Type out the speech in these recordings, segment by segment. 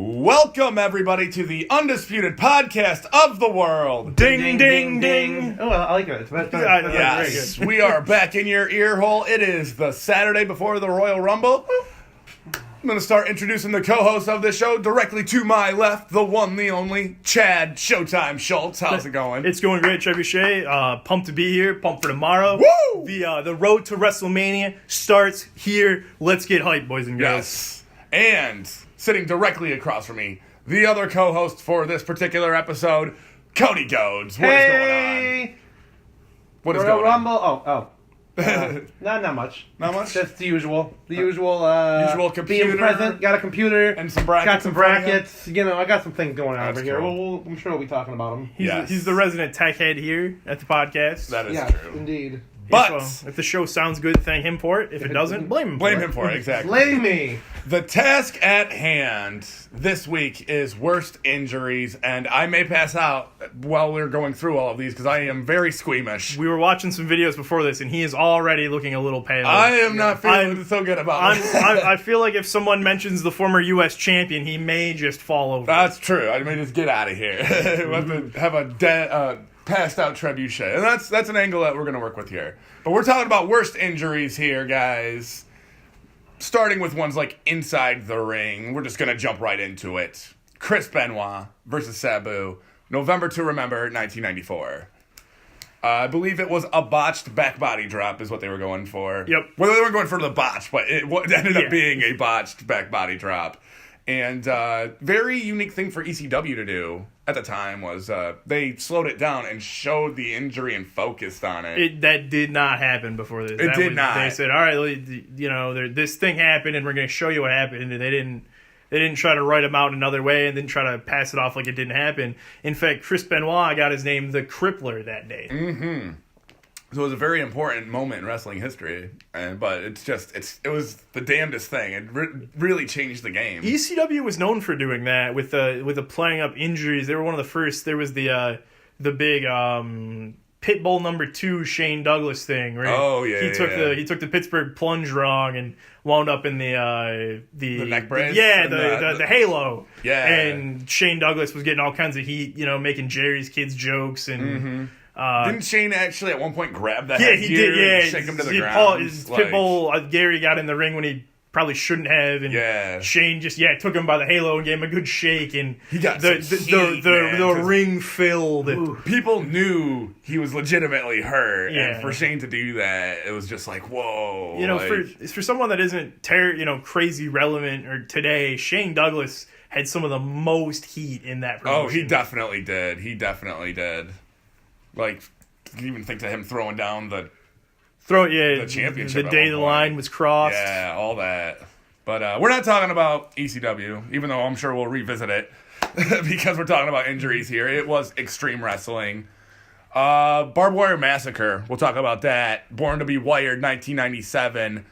Welcome, everybody, to the Undisputed Podcast of the world. Ding, ding, ding. Oh, I like it. It's Yes, we are back in your ear hole. It is the Saturday before the Royal Rumble. I'm going to start introducing the co-host of this show. Directly to my left, the one, the only, Chad Showtime Schultz. How's it going? It's going great, Trebuchet. Pumped to be here. Pumped for tomorrow. Woo! The road to WrestleMania starts here. Let's get hyped, boys and girls. Yes. And sitting directly across from me, the other co-host for this particular episode, Cody Ghodes. What is going on? What is Royal going Rumble? Not much. Not much? Just the usual. Usual computer. Being present, got a computer. And some brackets. Got some brackets. You know, I got some things going on That's over here. cool. I'm sure we'll be talking about them. He's the resident tech head here at the podcast. That is Yeah, true. indeed. But if the show sounds good, thank him for it. If it doesn't, blame him. blame him for it, exactly. Blame me. The task at hand this week is worst injuries, and I may pass out while we're going through all of these because I am very squeamish. We were watching some videos before this, and he is already looking a little pale. I am not feeling so good about it. I feel like if someone mentions the former U.S. champion, he may just fall over. That's true. I may just get out of here. We have to have a passed out trebuchet. And that's an angle that we're going to work with here. But we're talking about worst injuries here, guys. Starting with ones like inside the ring. We're just going to jump right into it. Chris Benoit versus Sabu. November to Remember, 1994. I believe it was a botched back body drop is what they were going for. Yep. Well, they weren't going for the botch, but it ended up being a botched back body drop. And very unique thing for ECW to do at the time was they slowed it down and showed the injury and focused on it. That did not happen before this. It did not. They said, all right, this thing happened and we're going to show you what happened. And they didn't try to write him out another way and then try to pass it off like it didn't happen. In fact, Chris Benoit got his name the Crippler that day. Mm-hmm. So it was a very important moment in wrestling history, but it was the damnedest thing. It really changed the game. ECW was known for doing that with the playing up injuries. They were one of the first. There was the big Pitbull #2 Shane Douglas thing, right? Oh yeah, he took the Pittsburgh plunge wrong and wound up in the neck brace. The halo. Yeah, and Shane Douglas was getting all kinds of heat, making Jerry's Kids jokes and. Mm-hmm. Didn't Shane actually at one point grab that? Yeah, he did. Yeah, shake him to the ground. Pitbull, Gary got in the ring when he probably shouldn't have, and Shane just took him by the halo and gave him a good shake, and he got the ring filled. People knew he was legitimately hurt, yeah. And for Shane to do that, it was just like whoa. For someone that isn't crazy relevant or today, Shane Douglas had some of the most heat in that promotion. Oh, he definitely did. Like, you can even think to him throwing down the championship. The day the line was crossed. Yeah, all that. But we're not talking about ECW, even though I'm sure we'll revisit it because we're talking about injuries here. It was Extreme Wrestling. Barbed Wire Massacre. We'll talk about that. Born to be Wired, 1997.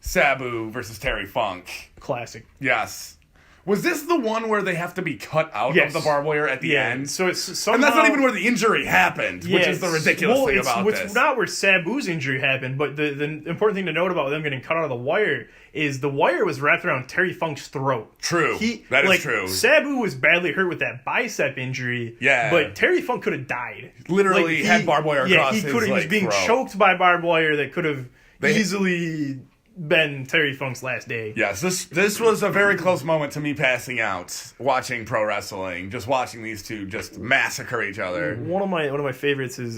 Sabu versus Terry Funk. Classic. Yes. Was this the one where they have to be cut out of the barbed wire at the end? So it's somehow, and that's not even where the injury happened, which is the ridiculous thing about this. It's not where Sabu's injury happened, but the important thing to note about them getting cut out of the wire is the wire was wrapped around Terry Funk's throat. True. That is true. Sabu was badly hurt with that bicep injury. Yeah. But Terry Funk could have died. Literally had barbed wire across his he was being throat. Choked by barbed wire that could have easily been Terry Funk's last day. Yes, this was a very close moment to me passing out watching pro wrestling, just watching these two just massacre each other. One of my favorites is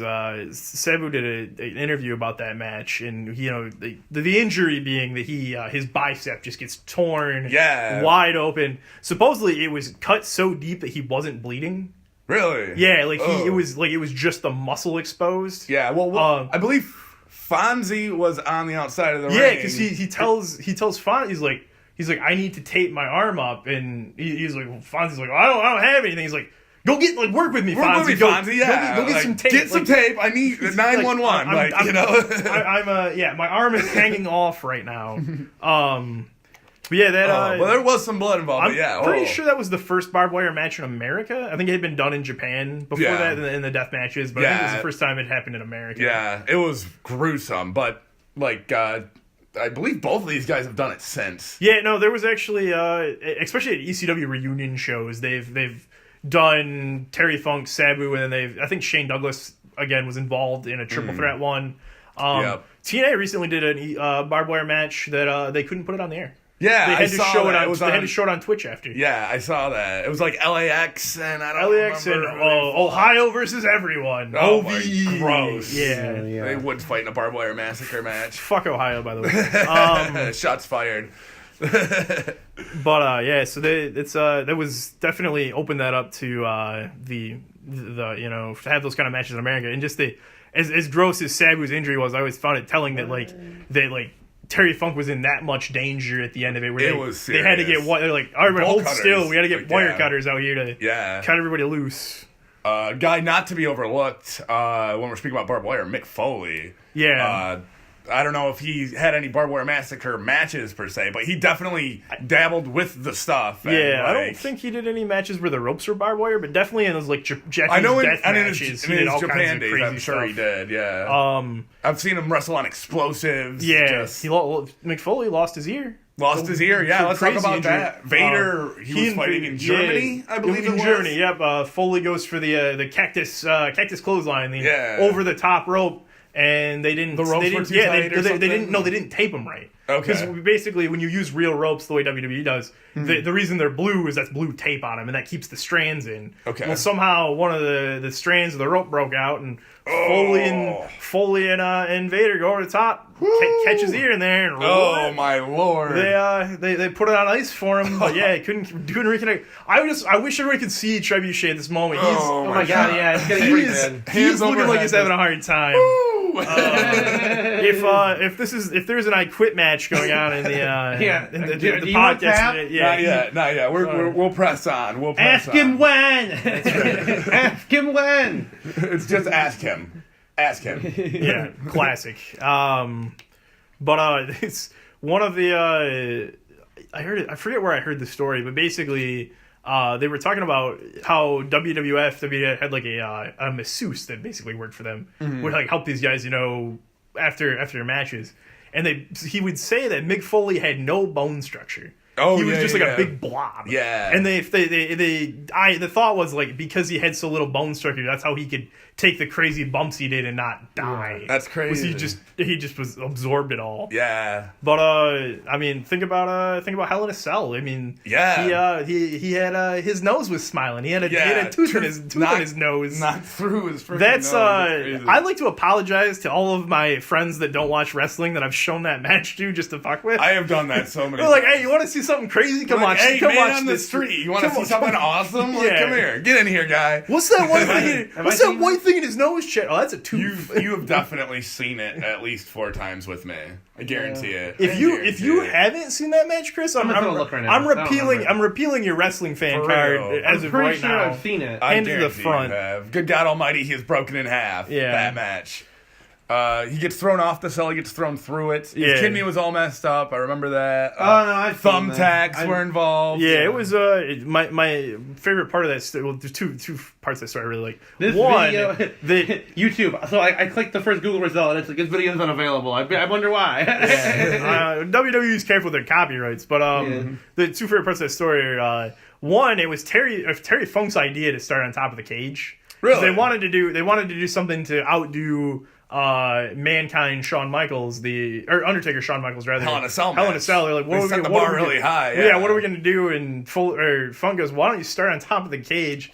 Sabu did an interview about that match, and the injury being that his bicep just gets torn wide open. Supposedly it was cut so deep that he wasn't bleeding. Really? Yeah, it was just the muscle exposed. Yeah, well I believe Fonzie was on the outside of the ring. Yeah, because he tells Fonzie, he's like, I need to tape my arm up, and he's like, Fonzie's like, I don't have anything. He's like, go get work with me, Fonzie. Go get some tape. Get some tape. I need 911. My arm is hanging off right now. But yeah, well, there was some blood involved. I'm pretty sure that was the first barbed wire match in America. I think it had been done in Japan before that in the death matches, but I think it was the first time it happened in America. Yeah, it was gruesome, but I believe both of these guys have done it since. Yeah, no, there was actually, especially at ECW reunion shows, they've done Terry Funk, Sabu, and then I think Shane Douglas again was involved in a triple threat one. TNA recently did a barbed wire match that they couldn't put it on the air. Yeah, they had to show it on Twitch after. Yeah, I saw that. It was like LAX and LAX and Ohio versus everyone. Oh, my, gross. Yeah. They would fight in a barbed wire massacre match. Fuck Ohio, by the way. Shots fired. But yeah, so that was definitely opened that up to the to have those kind of matches in America, and just as gross as Sabu's injury was, I always found it telling that Terry Funk was in that much danger at the end of it. Where they had to get they're like, all right, hold still. We got to get wire cutters out here to cut everybody loose. Guy not to be overlooked when we're speaking about barbed wire, Mick Foley. Yeah. I don't know if he had any barbed wire massacre matches per se, but he definitely dabbled with the stuff. Yeah, I don't think he did any matches where the ropes were barbed wire, but definitely in those Japanese death matches, in his Japan days, I'm sure he did. Yeah, I've seen him wrestle on explosives. Yeah, Mick Foley lost his ear. Let's talk about that. Vader, he was fighting in Germany, I believe it was. In Germany, yep. Foley goes for the cactus clothesline, over the top rope. And they didn't. The ropes were too tight or something? They didn't. No, they didn't tape them right. Okay. Because basically, when you use real ropes the way WWE does, the reason they're blue is that's blue tape on them, and that keeps the strands in. Okay. Well, somehow one of the strands of the rope broke out, and Foley and Vader go over the top, catch his ear in there, and my lord! They put it on ice for him, but yeah, couldn't reconnect. I wish everybody could see Trebuchet at this moment. Oh my god, yeah, it's getting pretty bad. He's looking like he's having a hard time. If there's an I Quit match going on in the the podcast, not yet. We'll press on. Ask him when. Ask him when. It's just ask him. Ask him. Yeah, classic. But it's one of the. I heard it. I forget where I heard the story, but basically. They were talking about how WWF had like a masseuse that basically worked for them, would like help these guys, after their matches, and he would say that Mick Foley had no bone structure. He was just like a big blob. Yeah, and the thought was like because he had so little bone structure, that's how he could take the crazy bumps he did and not die. Yeah, that's crazy. He just was absorbed it all. Yeah. But I mean, think about Hell in a Cell. I mean, yeah. He had his nose was smiling. He had a tooth in his nose. Not through his freaking nose. That's I'd like to apologize to all of my friends that don't watch wrestling that I've shown that match to just to fuck with. I have done that so many times. Like, hey, you want to see something crazy? Come watch. Hey, come man watch on the street. You want to see something awesome? Like, yeah. Come here. Get in here, guy. What's that one thing? What's that one thing in his nose? Chet? Oh, that's a tooth. You have definitely seen it at least 4 times with me. I guarantee it. If you haven't seen that match, Chris, I'm repealing your wrestling fan card as of right now. I've seen it. Hand to the front. Good God Almighty, he is broken in half. Yeah. That match. He gets thrown off the cell. He gets thrown through it. His kidney was all messed up. I remember that. Thumbtacks were involved. Yeah, it was my favorite part of that. Well, there's two parts of the story I really like. This video, YouTube. So I clicked the first Google result, and it's like this video is unavailable. I wonder why. WWE's careful with their copyrights, but the two favorite parts of that story are one, it was Terry Funk's idea to start on top of the cage. Really, they wanted to do something to outdo. Mankind, Shawn Michaels, Undertaker, Shawn Michaels, rather. Hell in a Cell. They're like, what set the bar really high. Yeah, what are we going to do? And Funk goes, why don't you start on top of the cage?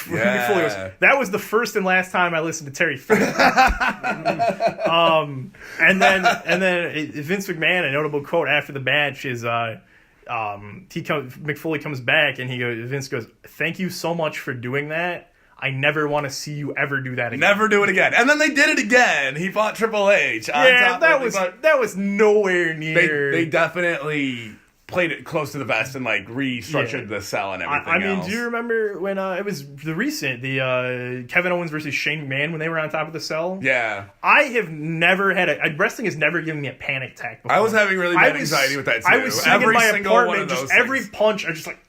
Yeah. Foley goes, that was the first and last time I listened to Terry Funk. And then Vince McMahon, a notable quote after the match is, Mick Foley comes back and Vince goes, thank you so much for doing that. I never want to see you ever do that again. Never do it again. And then they did it again. He fought Triple H. That was nowhere near. They definitely played it close to the vest and like restructured the cell and everything else. Do you remember when it was the Kevin Owens versus Shane McMahon when they were on top of the cell? Yeah. I have never had wrestling has never given me a panic attack before. I was having really bad anxiety with that too. I was sitting in my apartment, just every punch, I was just like,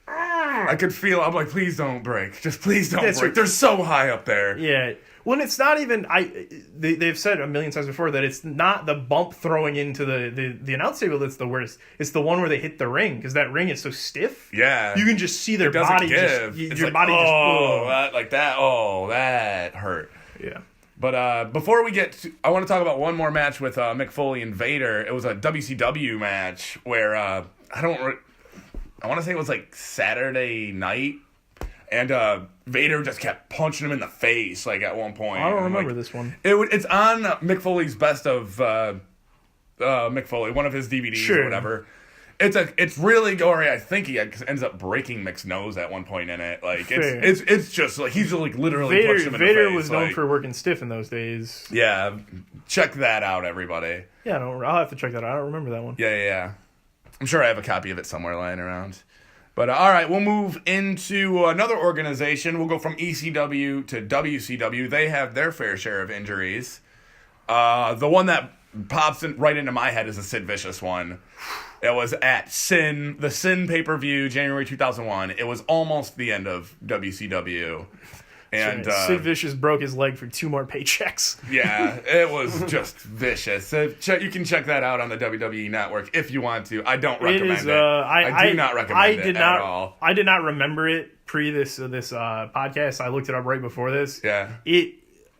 I could feel. I'm like, please don't break. Just please don't break. They're so high up there. Yeah. Well, it's not even. They've said a million times before that it's not the bump throwing into the announce table that's the worst. It's the one where they hit the ring because that ring is so stiff. Yeah. You can just see their body. Your body just. Like that. Oh, that hurt. Yeah. But before we get to, I want to talk about one more match with Mick Foley and Vader. It was a WCW match where I want to say it was like Saturday night, and Vader just kept punching him in the face like at one point. I don't remember this one. It's on Mick Foley's best of Mick Foley, one of his DVDs or whatever. It's really gory. I think he ends up breaking Mick's nose at one point in it. Like it's just like he's like literally punched him in the face. Vader was known for working stiff in those days. Yeah, check that out, everybody. Yeah, I'll have to check that out. I don't remember that one. Yeah. I'm sure I have a copy of it somewhere lying around. But all right, we'll move into another organization. We'll go from ECW to WCW. They have their fair share of injuries. The one that pops right into my head is the Sid Vicious one. It was at the Sin pay-per-view, January 2001. It was almost the end of WCW. And Sid Vicious broke his leg for 2 more paychecks. Yeah, it was just vicious. You can check that out on the WWE Network if you want to. I don't recommend it. I do not recommend it at all. I did not remember it pre this podcast. I looked it up right before this. Yeah.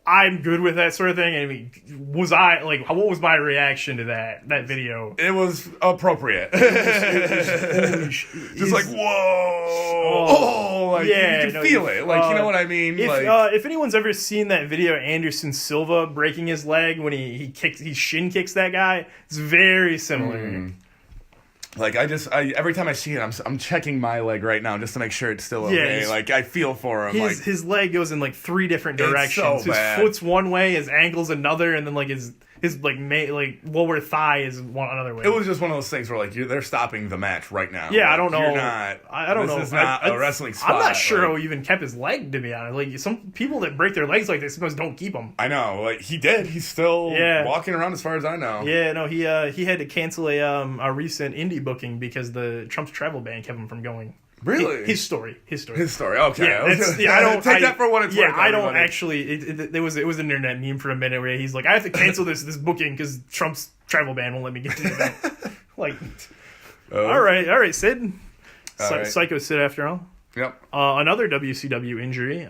I'm good with that sort of thing. I mean, what was my reaction to that video? It was appropriate. Just like, whoa. You can feel it. Like, you know what I mean? If anyone's ever seen that video of Anderson Silva breaking his leg when he shin kicks that guy, it's very similar. Like, every time I see it, I'm checking my leg right now just to make sure it's still okay. Yeah, like, I feel for him. His leg goes in, 3 different directions. So bad. His foot's one way, his ankle's another, and then, his lower thigh is another way. It was just one of those things where, they're stopping the match right now. Yeah, I don't know. I don't know. This is not a wrestling spot. I'm not sure how he even kept his leg, to be honest. Some people that break their legs like this sometimes don't keep them. I know. He did. He's still walking around as far as I know. Yeah, no, he had to cancel a recent indie booking because the Trump's travel ban kept him from going. Really? His story. Okay. Yeah, I don't take that for what it's worth. Yeah, I don't actually. It was an internet meme for a minute where he's like, I have to cancel this booking because Trump's travel ban won't let me get to the event. All right, Sid. Psycho Sid, after all. Yep. Another WCW injury.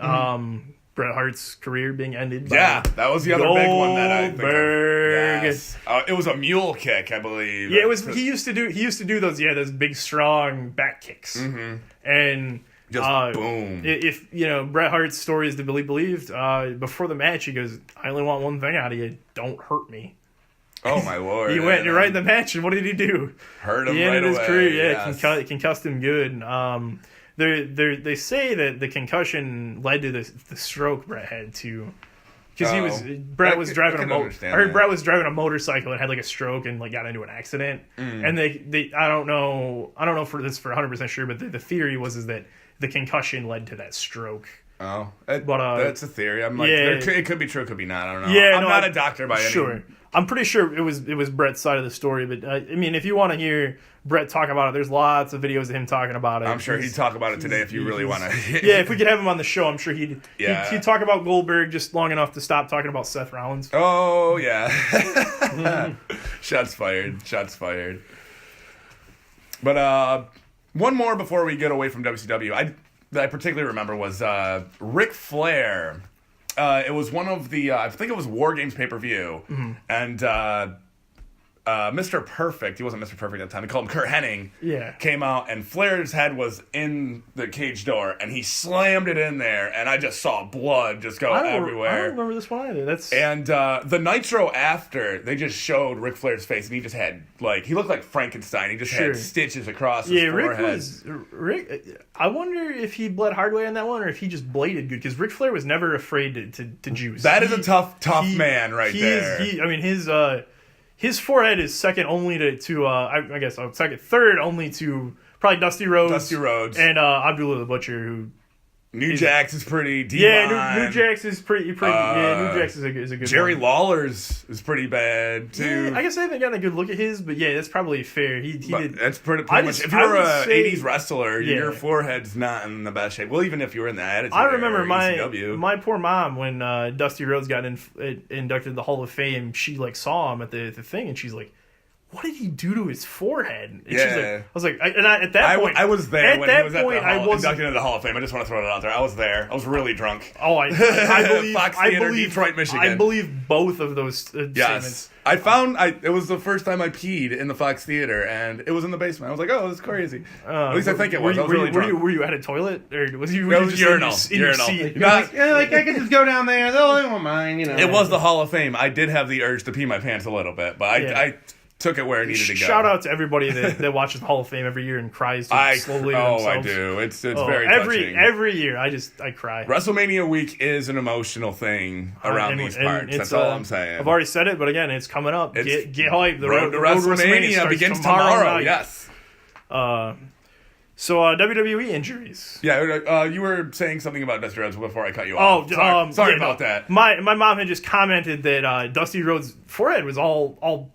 Bret Hart's career being ended. That was the other big one that I think of. Yes. It was a mule kick, I believe. Yeah, it was. He used to do those big strong back kicks. Mm-hmm. And just boom. If Bret Hart's story is to be believed, before the match he goes, "I only want one thing out of you: don't hurt me." Oh my lord! He went right in the match, and what did he do? Hurt him he ended right his away. career. Yeah, concussed him good. They say that the concussion led to the stroke Bret had too, because Bret was driving I heard Bret was driving a motorcycle and had a stroke and got into an accident. And they I don't know for 100% sure, but the theory was that the concussion led to that stroke. Oh, that's a theory. I'm like, it could be true, it could be not. I don't know. Yeah, I'm not a doctor by any. Sure. I'm pretty sure it was Bret's side of the story, but I mean, if you want to hear Bret talk about it, there's lots of videos of him talking about it. I'm sure he'd talk about it today if you really want to. Yeah, if we could have him on the show, I'm sure he'd talk about Goldberg just long enough to stop talking about Seth Rollins. Oh yeah, shots fired. But one more before we get away from WCW, that I particularly remember was Ric Flair. It was one of the, I think it was War Games pay-per-view, and Mr. Perfect, he wasn't Mr. Perfect at the time, they called him Kurt Hennig, came out, and Flair's head was in the cage door, and he slammed it in there, and I just saw blood just go everywhere. I don't remember this one either. And the Nitro after, they just showed Ric Flair's face, and he just had, he looked like Frankenstein. He just had stitches across his forehead. Rick, I wonder if he bled hard way on that one, or if he just bladed good, because Ric Flair was never afraid to juice. That is a tough man right there. His forehead is second only third only to probably Dusty Rhodes. And Abdullah the Butcher, who New Jax is pretty deep. Yeah, New Jax is pretty. New Jax is a good. Jerry one. Lawler's is pretty bad too. Yeah, I guess I haven't gotten a good look at his, but yeah, that's probably fair. He did. That's pretty much. If you're a '80s wrestler, your forehead's not in the best shape. Well, even if you were in the Attitude I remember ECW. my poor mom when Dusty Rhodes got inducted to the Hall of Fame. She saw him at the thing, and she's like, what did he do to his forehead? And she's like, I was like, at that point, I was there when he was inducted into the Hall of Fame. I just want to throw it out there. I was there. I was really drunk. Oh, I believe, Fox Theater, Detroit, Michigan. I believe both of those statements. I found it was the first time I peed in the Fox Theater, and it was in the basement. I was like, oh, this is crazy. At least I think it was. I was really drunk. Were you at a toilet, or was you? It was urinal. In your seat? Like I could just go down there. They won't mind. It was the Hall of Fame. I did have the urge to pee my pants a little bit, but I took it where it needed to go. Shout out to everybody that watches the Hall of Fame every year and cries slowly to themselves. I do. It's very touching. Every year, I cry. WrestleMania week is an emotional thing around these parts. That's all I'm saying. I've already said it, but again, it's coming up. Get hyped. The road to WrestleMania begins tomorrow. Yes. So WWE injuries. Yeah, you were saying something about Dusty Rhodes before I cut you off. Sorry about that. My mom had just commented that Dusty Rhodes' forehead was all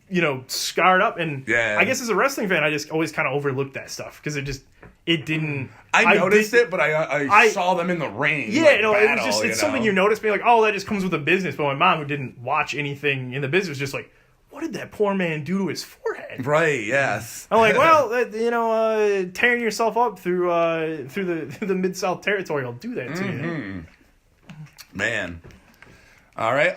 scarred up, and I guess as a wrestling fan, I just always kind of overlooked that stuff because it didn't. I noticed it, but I saw them in the ring. Yeah, it was just something you noticed. Being like, oh, that just comes with the business. But my mom, who didn't watch anything in the business, was just like, what did that poor man do to his forehead? Right. Yes. I'm like, well, tearing yourself up through the Mid-South territory will do that to you. Man. All right.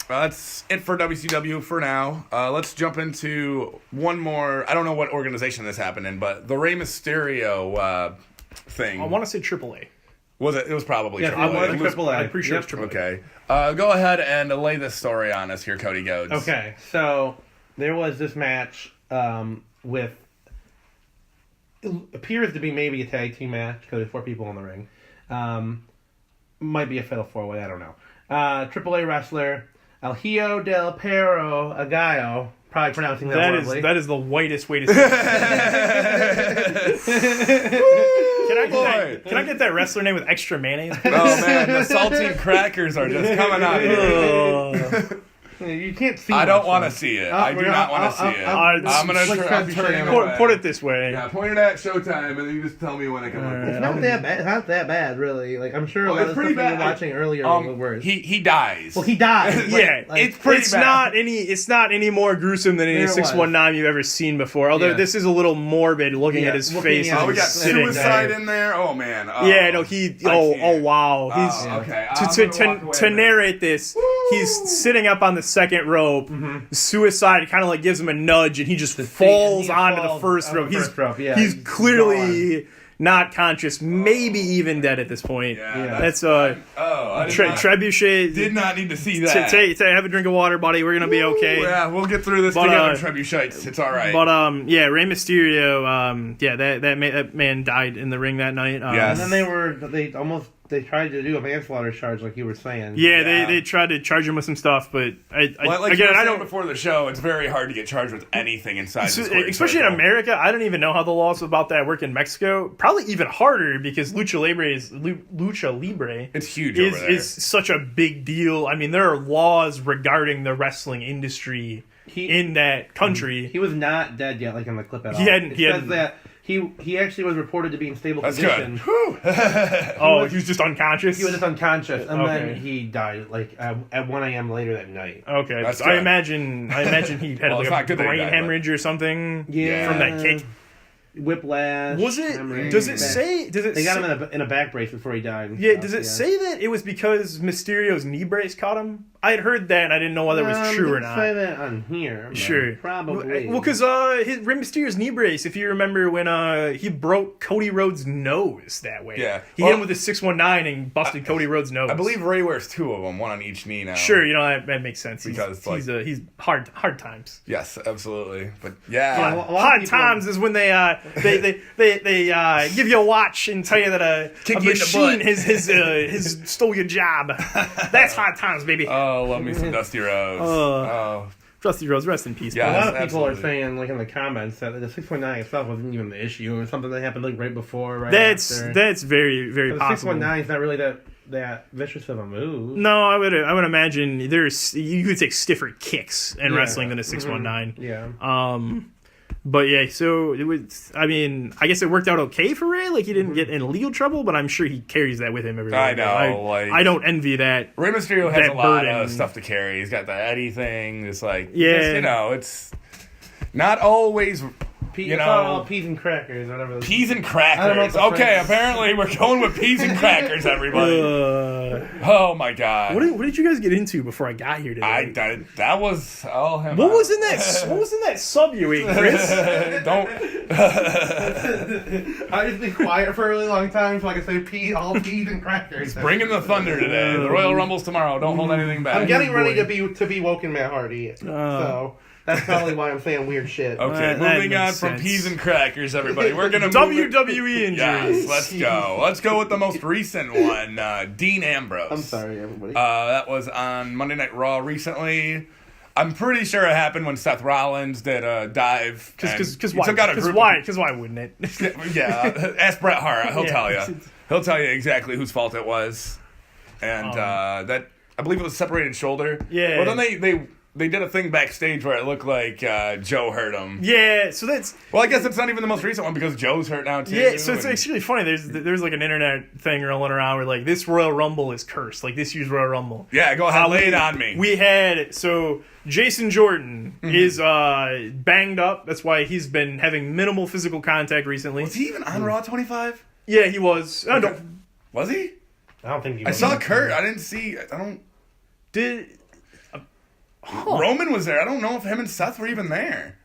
That's it for WCW for now. Let's jump into one more. I don't know what organization this happened in, but the Rey Mysterio thing. I want to say AAA. Was it? It was probably AAA. I'm pretty sure it's AAA. Okay. Go ahead and lay this story on us here, Cody Ghodes. Okay. So there was this match with it appears to be maybe a tag team match because there's 4 people in the ring. Might be a fatal 4-way. I don't know. AAA wrestler El Hijo del Perro Agallo. Probably pronouncing that horribly. That is the whitest way to say it. Can I get that wrestler name with extra mayonnaise? Oh man, the saltine crackers are just coming out here. You can't see. I don't want to see it. I do not want to see it. I'm going to turn it put it this way. Yeah, point it at Showtime, and then you just tell me when I come up. It's not that bad. It's not that bad, really. Like I'm sure a lot of stuff you were watching earlier was worse. He dies. Well, he dies. Yeah, it's pretty bad. It's not any more gruesome than any 619 you've ever seen before. Although this is a little morbid, looking at his face. Oh, we got suicide in there. Oh man. Yeah, no, he. Oh wow. He's okay. To narrate this, he's sitting up on the second rope. Suicide kind of like gives him a nudge, and he just falls onto the first rope. He's clearly not conscious, maybe even dead at this point. Yeah. That's Trebuchet. Did not need to see that. Have a drink of water, buddy. We're gonna be okay. Yeah, we'll get through this together, Trebuchet. It's all right. But Rey Mysterio. That man died in the ring that night. And then they tried to do a manslaughter charge, like you were saying. Yeah, they tried to charge him with some stuff, but I don't. Before the show, it's very hard to get charged with anything inside. Especially in America, I don't even know how the laws about that work in Mexico. Probably even harder because lucha libre. It's huge over there. Is such a big deal. I mean, there are laws regarding the wrestling industry in that country. He was not dead yet, like in the clip at all. He hadn't. He actually was reported to be in stable condition. Good. He was just unconscious? He was just unconscious, and then he died like at 1 a.m. later that night. Okay. I imagine he had like a brain hemorrhage or something from that kick. Whiplash. Was it? Does it say? They got him in a back brace before he died. Yeah. Does it say that it was because Mysterio's knee brace caught him? I had heard that, and I didn't know whether it was true or not. Say that on here. Sure. Probably. Well, because Rey Mysterio's knee brace, if you remember when he broke Cody Rhodes' nose that way. Yeah. He hit him with a 619 and busted Cody Rhodes' nose. I believe Ray wears 2 of them, one on each knee now. Sure, that makes sense. Because he's hard times. Yes, absolutely. But hard times is when they give you a watch and tell you that a machine has stole your job. That's hard times, baby. Oh, love me some Dusty Rhodes. Dusty Rhodes, rest in peace. Yeah, a lot of people absolutely. are saying, like in the comments, that the 619 itself wasn't even the issue. It was something that happened like right before, right That's after. very, very The possible. 619 is not really that vicious of a move. No, I would imagine you could take stiffer kicks in wrestling than a 619. Yeah. But yeah, so it was. I mean, I guess it worked out okay for Ray. Like he didn't get in legal trouble, but I'm sure he carries that with him everywhere. I know. I don't envy that. Rey Mysterio has a lot burden. of stuff to carry. He's got the Eddie thing. It's like, Yeah. just, you know, it's not always. It's all peas and crackers, whatever. Peas and I don't know crackers. what the Okay, phrase- apparently we're going with peas and crackers, everybody. Oh my god. What did you guys get into before I got here today? That was all him. What was in that sub you ate, Chris? Don't. I just been quiet for a really long time, so I can say all peas and crackers. Bringing the thunder today. The Royal Rumble's tomorrow. Don't hold anything back. I'm getting ready to be woken Matt Hardy, so that's probably why I'm saying weird shit. Okay, That moving on makes from sense. peas and crackers, everybody. We're gonna WWE injuries. Yes, let's go. Let's go with the most recent one, Dean Ambrose. I'm sorry, everybody. That was on Monday Night Raw recently. I'm pretty sure it happened when Seth Rollins did a dive. Because why? Because why wouldn't it? Yeah, ask Bret Hart. He'll Yeah. tell you. He'll tell you exactly whose fault it was. And that I believe it was separated shoulder. Yeah. Well, then they did a thing backstage where it looked like Joe hurt him. Yeah, so that's... Well, I guess it's not even the most recent one because Joe's hurt now too. Yeah, so it's actually funny. There's like an internet thing rolling around where like this Royal Rumble is cursed. Like this year's Royal Rumble. Yeah, go ahead, lay it on me. We had Jason Jordan is banged up. That's why he's been having minimal physical contact recently. Was he even on Raw 25? Yeah, he was. Okay. Was he? I don't think I saw Kurt. I didn't see. I don't. Did Roman was there. I don't know if him and Seth were even there.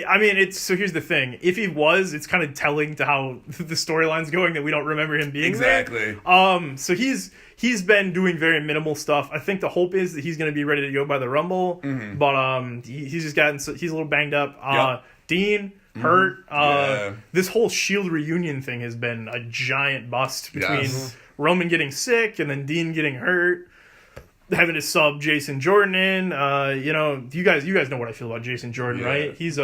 I mean, so here's the thing. If he was, it's kind of telling to how the storyline's going that we don't remember him being there. Exactly. So he's been doing very minimal stuff. I think the hope is that he's going to be ready to go by the Rumble. Mm-hmm. But he's just he's a little banged up. Yep. Dean hurt. Yeah. This whole Shield reunion thing has been a giant bust between Yes. Roman getting sick and then Dean getting hurt. Having to sub Jason Jordan in, you guys know what I feel about Jason Jordan, right? He's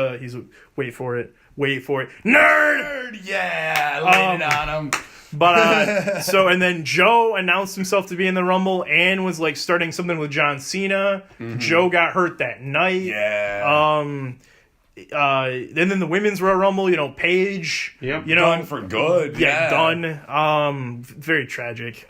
wait for it, nerd, yeah, laid it on him. But and then Joe announced himself to be in the Rumble and was like starting something with John Cena. Mm-hmm. Joe got hurt that night. Yeah. And then the women's Royal Rumble, Paige. Yep. Done for good. Yeah, done. Very tragic.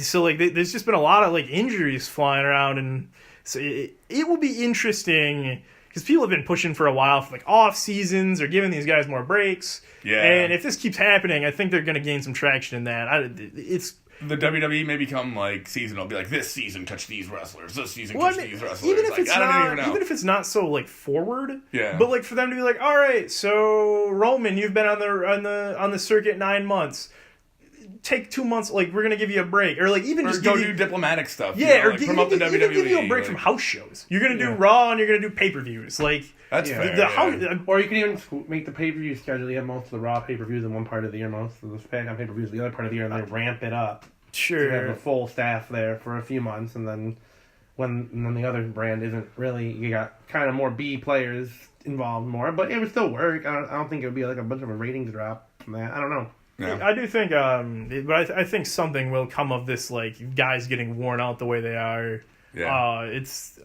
So like there's just been a lot of like injuries flying around, and so it will be interesting because people have been pushing for a while for like off seasons or giving these guys more breaks. Yeah. And if this keeps happening, I think they're going to gain some traction in that. It's the WWE may become like seasonal. Be like, this season touch these wrestlers. This season touch these wrestlers. Even if I don't even know. even if it's not so like forward. Yeah. But like for them to be like, all right, so Roman, you've been on the circuit 9 months. Take 2 months, like we're gonna give you a break, or like even just go do diplomatic stuff. Yeah, or promote the WWE. Even give you a break from house shows. You're gonna do Raw and you're gonna do pay-per-views. Like that's fair. Or you can even make the pay-per-view schedule. You have most of the Raw pay-per-views in one part of the year, most of the SmackDown pay-per-views the other part of the year, and then ramp it up. Sure. So you have the full staff there for a few months, and then when the other brand isn't really, you got kind of more B players involved more, but it would still work. I don't think it would be like a bunch of a ratings drop from that. I don't know. Yeah. I do think, but I think something will come of this, like guys getting worn out the way they are. Yeah. It's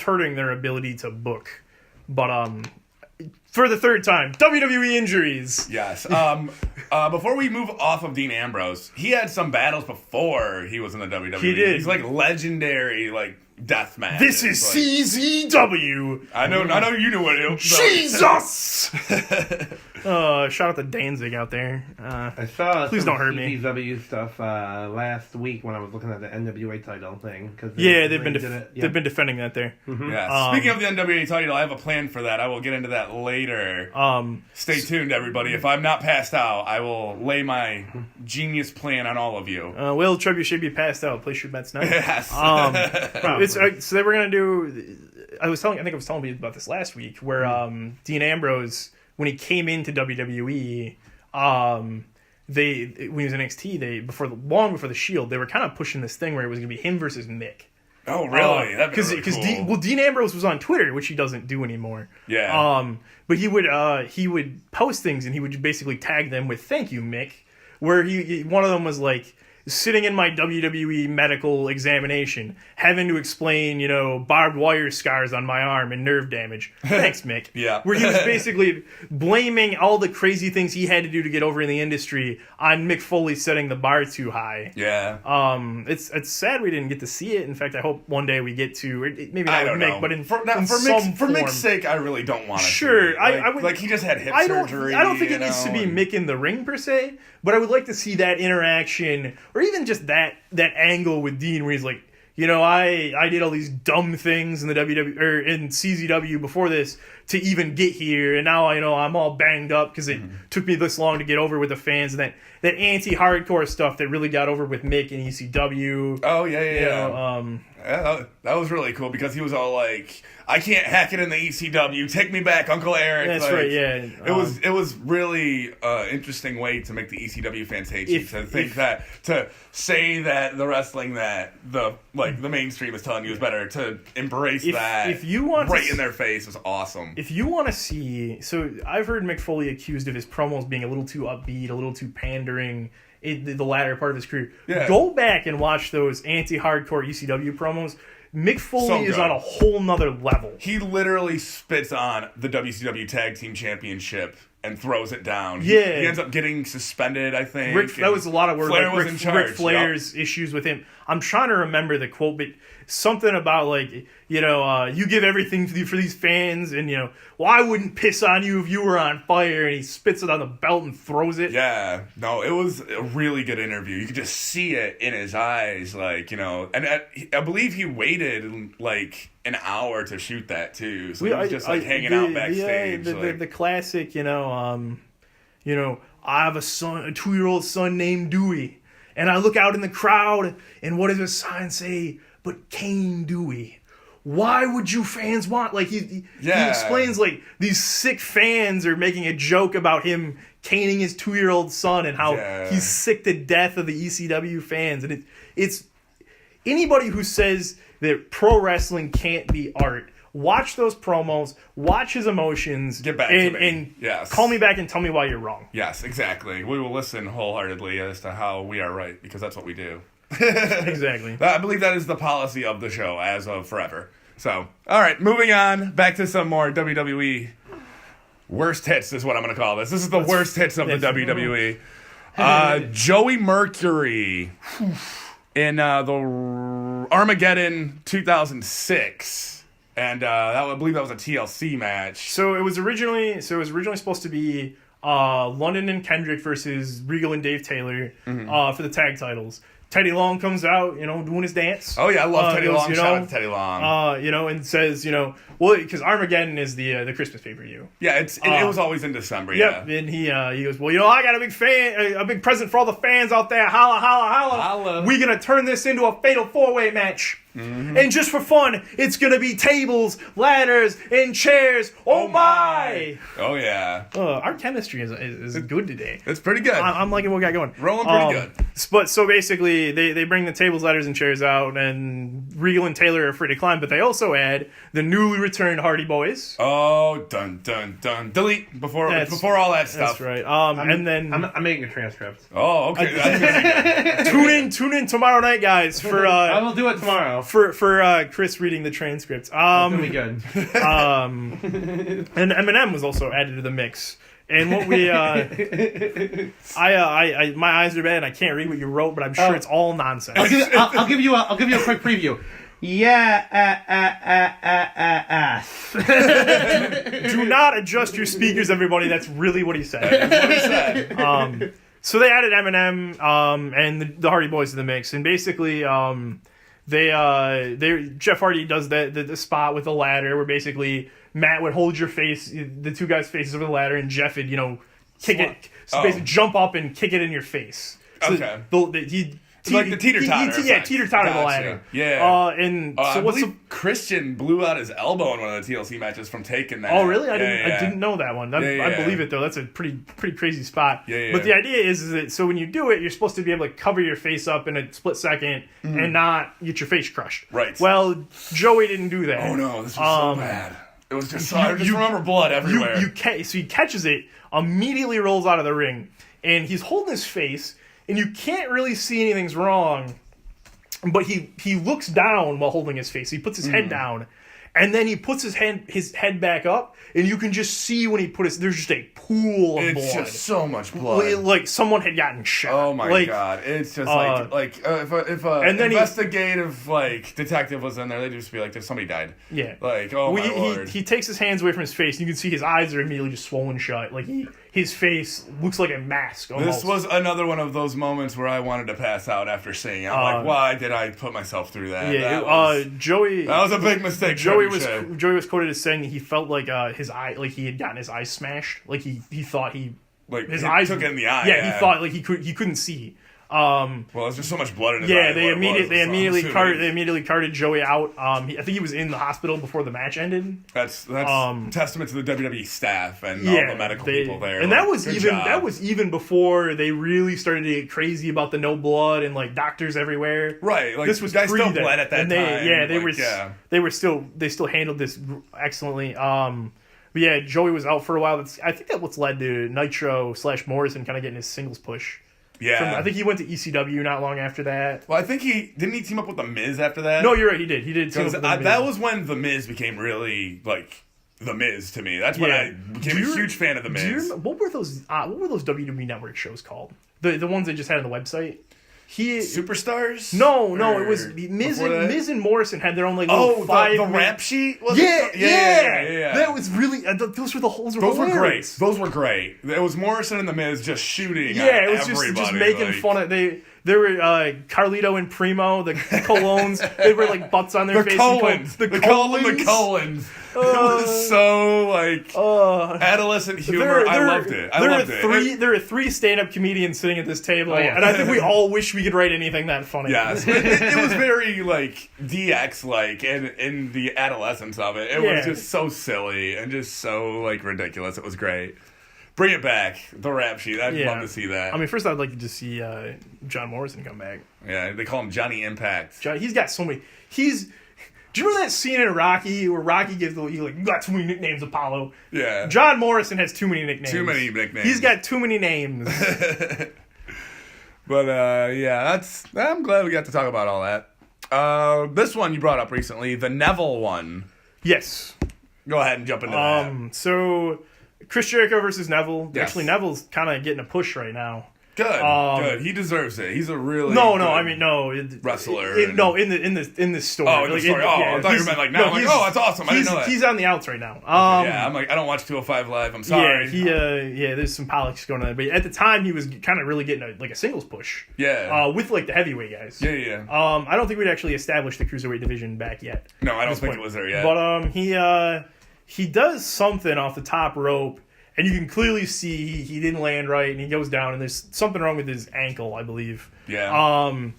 hurting their ability to book. But for the third time, WWE injuries. Yes. Before we move off of Dean Ambrose, he had some battles before he was in the WWE. He did. He's like legendary, like death match. This is CZW. I know you knew what it was. Jesus. Shout out to Danzig out there. I saw please don't hurt me. CZW stuff last week when I was looking at the NWA title thing. They've been defending that there. Mm-hmm. Yeah. Speaking of the NWA title, I have a plan for that. I will get into that later. Stay tuned, everybody. If I'm not passed out, I will lay my genius plan on all of you. Will Trebuchet be passed out? Place your bets now. Yes. So they were gonna do. I think I was telling you about this last week, where Dean Ambrose, when he came into WWE, when he was in NXT, long before the Shield, they were kind of pushing this thing where it was gonna be him versus Mick. Oh, really? That'd be really cool. Dean Ambrose was on Twitter, which he doesn't do anymore. Yeah. But he would post things and he would basically tag them with "Thank you, Mick," where one of them was like, sitting in my WWE medical examination, having to explain, barbed wire scars on my arm and nerve damage. Thanks, Mick. Yeah. Where he was basically blaming all the crazy things he had to do to get over in the industry on Mick Foley setting the bar too high. Yeah. It's sad we didn't get to see it. In fact, I hope one day we get to, maybe not with Mick, but for Mick's sake, I really don't want to. Sure. I would, like, he just had hip surgery. I don't think it needs to be Mick in the ring per se, but I would like to see that interaction, or even just that angle with Dean where he's like, I did all these dumb things in the WWE or in CZW before this to even get here, and now I'm all banged up because it took me this long to get over with the fans, and that anti-hardcore stuff that really got over with Mick in ECW. Oh yeah. That was really cool because he was all like, "I can't hack it in the ECW. Take me back, Uncle Eric." That's like, right. Yeah. It was really interesting way to make the ECW fans hate you. To say that the wrestling that the mainstream is telling you is better, to embrace that. If you want in their face was awesome. If you want to see, so I've heard Mick Foley accused of his promos being a little too upbeat, a little too pandering. The latter part of his career. Yeah. Go back and watch those anti-hardcore ECW promos. Mick Foley is on a whole nother level. He literally spits on the WCW Tag Team Championship and throws it down. Yeah. He ends up getting suspended, I think. That was a lot of work. Flair was in charge. Ric Flair's issues with him. I'm trying to remember the quote, but something about you give everything for these fans, and I wouldn't piss on you if you were on fire, and he spits it on the belt and throws it. Yeah, no, it was a really good interview. You could just see it in his eyes, and I believe he waited an hour to shoot that too. So he was just hanging out backstage. The classic, I have a 2-year-old son named Dewey. And I look out in the crowd, and what does the sign say? But Cane Dewey. Why would you fans want... He explains, these sick fans are making a joke about him caning his 2-year-old son and how he's sick to death of the ECW fans. And it's... Anybody who says that pro wrestling can't be art... Watch those promos, watch his emotions, get back to me. And yes. Call me back and tell me why you're wrong. Yes, exactly. We will listen wholeheartedly as to how we are right, because that's what we do. Exactly. I believe that is the policy of the show as of forever. So, all right, moving on, back to some more WWE worst hits is what I'm going to call this. This is the worst hits of the WWE. Joey Mercury in the Armageddon 2006. And I believe that was a TLC match. So it was originally supposed to be London and Kendrick versus Regal and Dave Taylor for the tag titles. Teddy Long comes out, doing his dance. Oh yeah, I love Teddy Long. Shout out to Teddy Long. And says, because Armageddon is the Christmas pay-per-view. Yeah, it was always in December. Yep, yeah. And he goes, well, I got a big present for all the fans out there. Holla, holla, holla. Holla. We're gonna turn this into a fatal 4-way match. Mm-hmm. And just for fun, it's gonna be tables, ladders, and chairs. Oh my! Oh yeah. Our chemistry is good today. It's pretty good. I'm liking what we got going. Rolling pretty good. But so basically, they bring the tables, ladders, and chairs out, and Regal and Taylor are free to climb. But they also add the newly returned Hardy Boys. Oh, dun dun dun! Delete before all that stuff. That's right. I'm making a transcript. Oh, okay. Tune in tomorrow night, guys. For I will do it tomorrow. For Chris reading the transcript. It's gonna be good. And Eminem was also added to the mix. And what we my eyes are bad and I can't read what you wrote, but I'm sure it's all nonsense. I'll give you a quick preview. Yeah. Do not adjust your speakers, everybody. That's really what he said. That's what he said. So they added Eminem and the Hardy Boys to the mix, and basically Jeff Hardy does the spot with the ladder where basically Matt would hold the two guys' faces over the ladder, and Jeff would kick it, so basically jump up and kick it in your face. So okay. Like the teeter-totter. teeter-totter the ladder. Yeah. And so I what's Christian blew out his elbow in one of the TLC matches from taking that. Oh, really? I didn't know that one. I believe it, though. That's a pretty crazy spot. Yeah. But the idea is that, so when you do it, you're supposed to be able to cover your face up in a split second and not get your face crushed. Right. Well, Joey didn't do that. Oh, no. This was so bad. It was just I just remember blood everywhere. So he catches it, immediately rolls out of the ring, and he's holding his face, and you can't really see anything's wrong, but he looks down while holding his face. He puts his head down, and then he puts his head back up, and you can just see when he there's just a pool of blood. It's just so much blood. Like someone had gotten shot. Oh my god! It's just if an investigative detective was in there, they'd just be like, "Somebody died." Yeah. Like, oh my lord. He takes his hands away from his face, and you can see his eyes are immediately just swollen shut. Like his face looks like a mask. Almost. This was another one of those moments where I wanted to pass out after seeing it. I'm like, why did I put myself through that? Yeah. Joey. That was a big mistake. Joey was quoted as saying he felt like his eye, like he had gotten his eyes smashed. Like he thought his eyes took it in the eye. Yeah, he thought like he couldn't see. Well, there's just so much blood in his eye. Yeah, they immediately carted Joey out. I think he was in the hospital before the match ended. That's testament to the WWE staff and all the medical people there. And that was even before they really started to get crazy about the no blood and like doctors everywhere. Right, like this was guys still bled at that time. They still handled this excellently. But yeah, Joey was out for a while. I think that's what's led to Nitro / Morrison kind of getting his singles push. Yeah. I think he went to ECW not long after that. Well, I think didn't he team up with The Miz after that? No, you're right. He did. He did. That was when The Miz became really like The Miz to me. That's when I became a huge fan of The Miz. What were those WWE Network shows called? The ones they just had on the website. Superstars? No, it was Miz and Morrison had their own like little the rap sheet. Yeah. That was really those were great. Those were great. It was Morrison and the Miz just shooting. Yeah, it was just making fun of There were Carlito and Primo, the Colones. They were like butts on their face. The Colons. It was so adolescent humor. I loved it. There are 3 stand-up comedians sitting at this table, and I think we all wish we could write anything that funny. Yes, it was very like DX like in the adolescence of it. It was just so silly and just so like ridiculous. It was great. Bring it back, the rap sheet. I'd love to see that. I mean, first I'd like to just see John Morrison come back. Yeah, they call him Johnny Impact. He's got so many. Do you remember that scene in Rocky where Rocky gives you got too many nicknames, Apollo? Yeah. John Morrison has too many nicknames. Too many nicknames. He's got too many names. But I'm glad we got to talk about all that. This one you brought up recently, the Neville one. Yes. Go ahead and jump into that. So Chris Jericho versus Neville. Yes. Actually, Neville's kind of getting a push right now. Good. He deserves it. He's a really wrestler. In this story. Oh, in the story. I thought you meant like now. That's awesome. I didn't know that. He's on the outs right now. I'm like, I don't watch 205 Live. I'm sorry. Yeah, there's some politics going on. But at the time, he was kind of really getting a singles push. Yeah. With like the heavyweight guys. Yeah. I don't think we'd actually established the cruiserweight division back yet. No, I don't think it was there yet. But he does something off the top rope. And you can clearly see he didn't land right, and he goes down, and there's something wrong with his ankle, I believe. Yeah.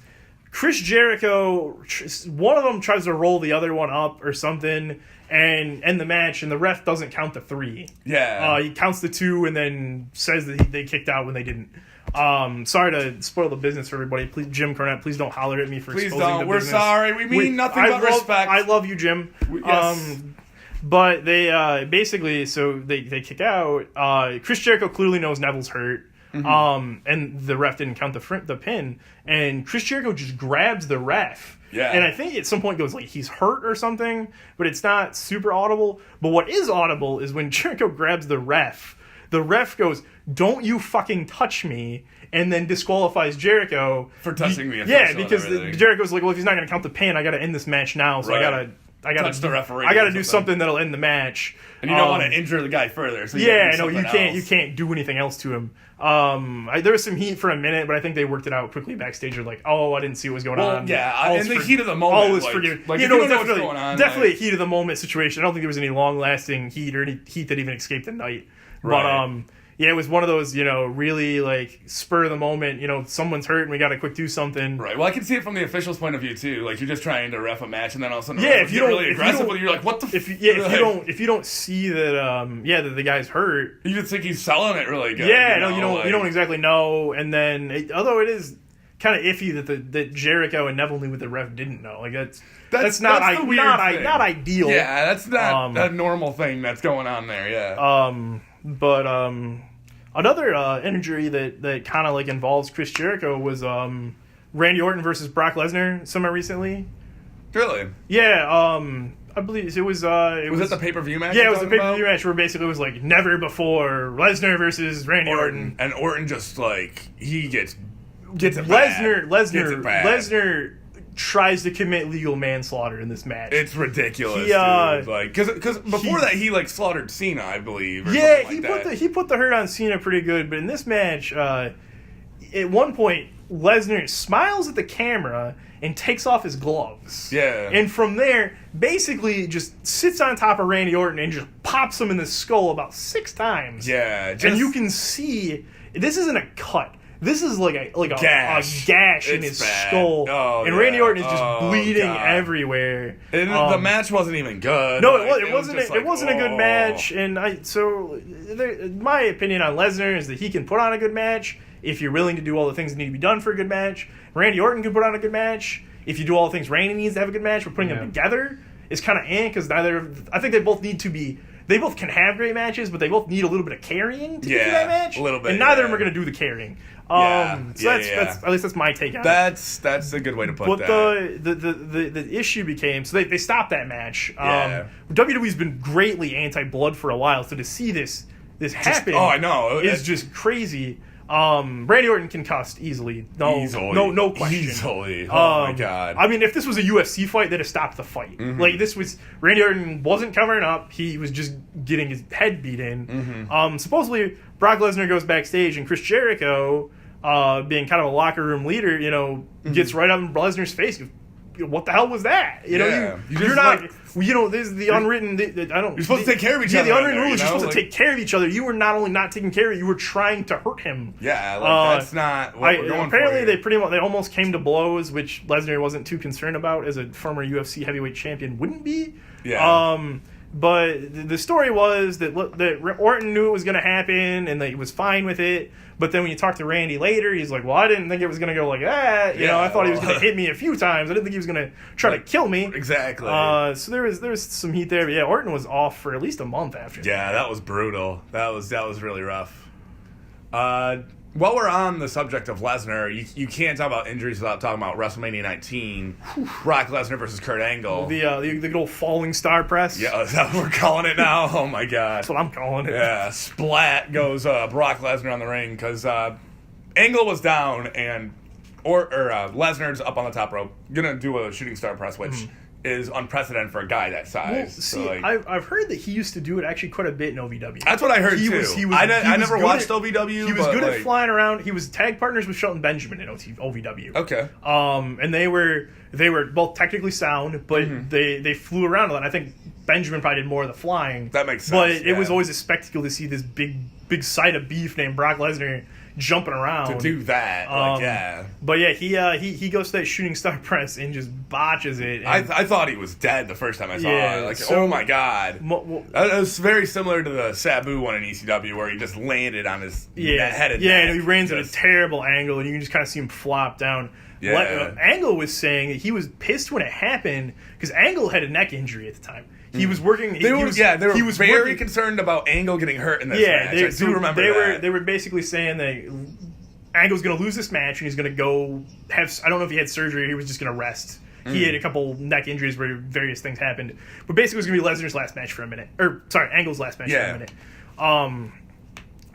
Chris Jericho, one of them tries to roll the other one up or something, and end the match, and the ref doesn't count the 3. Yeah. He counts the 2 and then says that they kicked out when they didn't. Sorry to spoil the business for everybody. Please, Jim Cornette, please don't holler at me for exposing the business. We're sorry. We mean nothing but respect. I love you, Jim. Yes. But they basically, so they kick out. Chris Jericho clearly knows Neville's hurt, and the ref didn't count the pin. And Chris Jericho just grabs the ref. Yeah. And I think at some point goes like he's hurt or something, but it's not super audible. But what is audible is when Jericho grabs the ref goes, "Don't you fucking touch me," and then disqualifies Jericho for touching the official. Yeah, because Jericho's like, well, if he's not going to count the pin, I got to end this match now, so right. I gotta touch the referee. I gotta do something that'll end the match, and you don't want to injure the guy further. So you can't do anything else to him. There was some heat for a minute, but I think they worked it out quickly backstage. They're like, "Oh, I didn't see what was going on." Yeah, in the heat of the moment, all was forgiven. Like, definitely a heat of the moment situation. I don't think there was any long lasting heat or any heat that even escaped the night. Right. But it was one of those, really like spur of the moment, someone's hurt and we got to quick do something. Right. Well, I can see it from the official's point of view too. Like you're just trying to ref a match and then all of a sudden if you don't really aggressive, you're like, what the? If you don't see that, that the guy's hurt, you just think he's selling it really good. Yeah, you don't exactly know. And then, although it is kind of iffy that Jericho and Neville knew what the ref didn't know. Like that's not ideal. Yeah, that's not a normal thing that's going on there. Yeah. But another injury that kind of like involves Chris Jericho was Randy Orton versus Brock Lesnar semi recently. Really? Yeah. I believe it was. Was it the pay-per-view match? Yeah, it was the pay-per-view match where basically it was like never before Lesnar versus Randy Orton. And Orton just like he gets it bad. Lesnar tries to commit legal manslaughter in this match. It's ridiculous, dude. Like, because before that he like slaughtered Cena, I believe. He put the hurt on Cena pretty good, but in this match, at one point Lesnar smiles at the camera and takes off his gloves. Yeah. And from there, basically just sits on top of Randy Orton and just pops him in the skull about 6 times. Yeah. And you can see this isn't a cut. This is like a gash in his skull, and Randy Orton is just bleeding everywhere. And the match wasn't even good. No, it wasn't. It wasn't a good match. And my opinion on Lesnar is that he can put on a good match if you're willing to do all the things that need to be done for a good match. Randy Orton can put on a good match if you do all the things Randy needs to have a good match. But putting them together is kind of because I think they both need to be. They both can have great matches, but they both need a little bit of carrying to get through that match. A little bit, and neither of them are going to do the carrying. That's at least that's my take on it. That's a good way to put that. But the issue became they stopped that match. WWE's been greatly anti-blood for a while, so to see this happen, I know, is just crazy. Randy Orton concussed easily. No question. Easily. Oh my god. I mean, if this was a UFC fight, they'd have stopped the fight. Mm-hmm. Like this was Randy Orton wasn't covering up. He was just getting his head beat in. Mm-hmm. Supposedly Brock Lesnar goes backstage and Chris Jericho, being kind of a locker room leader, gets right up in Lesnar's face. What the hell was that? You're not. This is the unwritten. You're supposed to take care of each other. Yeah, the unwritten rules. You're supposed to take care of each other. You were not only not taking care of it, you were trying to hurt him. Yeah, that's not what we're going apparently, for. they almost came to blows, which Lesnar wasn't too concerned about, as a former UFC heavyweight champion wouldn't be. Yeah. But the story was that Orton knew it was going to happen and that he was fine with it. But then when you talk to Randy later, he's like, well, I didn't think it was going to go like that. I thought he was going to hit me a few times. I didn't think he was going to try to kill me. Exactly. So there was some heat there. But yeah, Orton was off for at least a month after that. Yeah, that was brutal. That was really rough. While we're on the subject of Lesnar, you can't talk about injuries without talking about WrestleMania 19, Brock Lesnar versus Kurt Angle. The good old falling star press. Yeah, is that what we're calling it now? Oh my god. That's what I'm calling it. Yeah, splat goes Brock Lesnar on the ring because Angle was down and Lesnar's up on the top rope, gonna do a shooting star press, which is unprecedented for a guy that size. Well, I've heard that he used to do it actually quite a bit in OVW. That's what I heard too. I never watched OVW. He was good at flying around. He was tag partners with Shelton Benjamin in OVW. Okay. And they were both technically sound, but they flew around a lot. I think Benjamin probably did more of the flying. That makes sense. But it was always a spectacle to see this big side of beef named Brock Lesnar jumping around to do that. But yeah, he goes to that shooting star press and just botches it. I thought he was dead the first time I saw it. Oh my god, it was very similar to the Sabu one in ECW where he just landed on his head. And he ran at a terrible angle, and you can just kind of see him flop down. Yeah. Angle was saying that he was pissed when it happened because Angle had a neck injury at the time. He was working. They were very concerned about Angle getting hurt in this match. I do remember that. They were basically saying that Angle's going to lose this match and he's going to go have. I don't know if he had surgery or he was just going to rest. He had a couple neck injuries where various things happened. But basically, it was going to be Lesnar's last match for a minute. Angle's last match for a minute.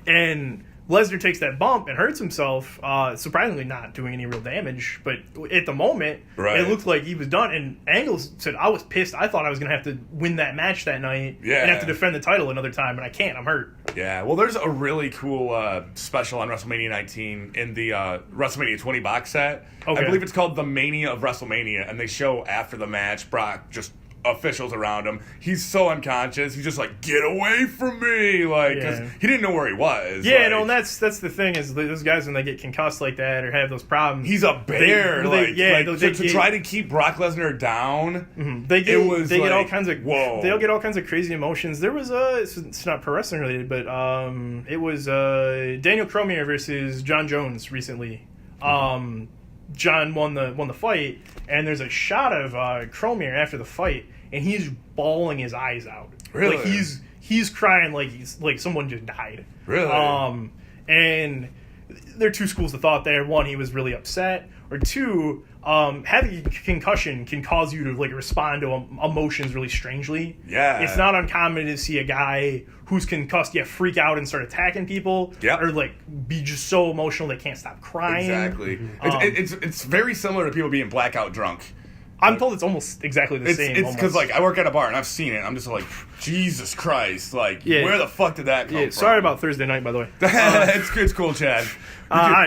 And Lesnar takes that bump and hurts himself, surprisingly not doing any real damage. But at the moment, it looked like he was done. And Angle said, I was pissed. I thought I was going to have to win that match that night and have to defend the title another time, and I can't. I'm hurt. Yeah, well, there's a really cool special on WrestleMania 19 in the WrestleMania 20 box set. Okay. I believe it's called The Mania of WrestleMania, and they show after the match Brock just officials around him. He's so unconscious. He's just like, get away from me, like, because he didn't know where he was. Yeah, like, no, and that's the thing is those guys when they get concussed like that or have those problems. He's a bear. To try to keep Brock Lesnar down. They get all kinds of They'll get all kinds of crazy emotions. There was it's not pro wrestling related, but it was Daniel Cormier versus John Jones recently. John won the fight, and there's a shot of Cormier after the fight, and he's bawling his eyes out. Really? Like he's crying like someone just died. Really? And there are two schools of thought there. One, he was really upset, or two, having a concussion can cause you to like respond to emotions really strangely. Yeah. It's not uncommon to see a guy who's concussed freak out and start attacking people. Yep. Or like be just so emotional they can't stop crying. Exactly. It's very similar to people being blackout drunk. I'm told it's almost exactly the same. It's because like I work at a ur and I've seen it. And I'm just like, Jesus Christ! Like, where the fuck did that come from? Sorry about Thursday night, by the way. It's cool, Chad.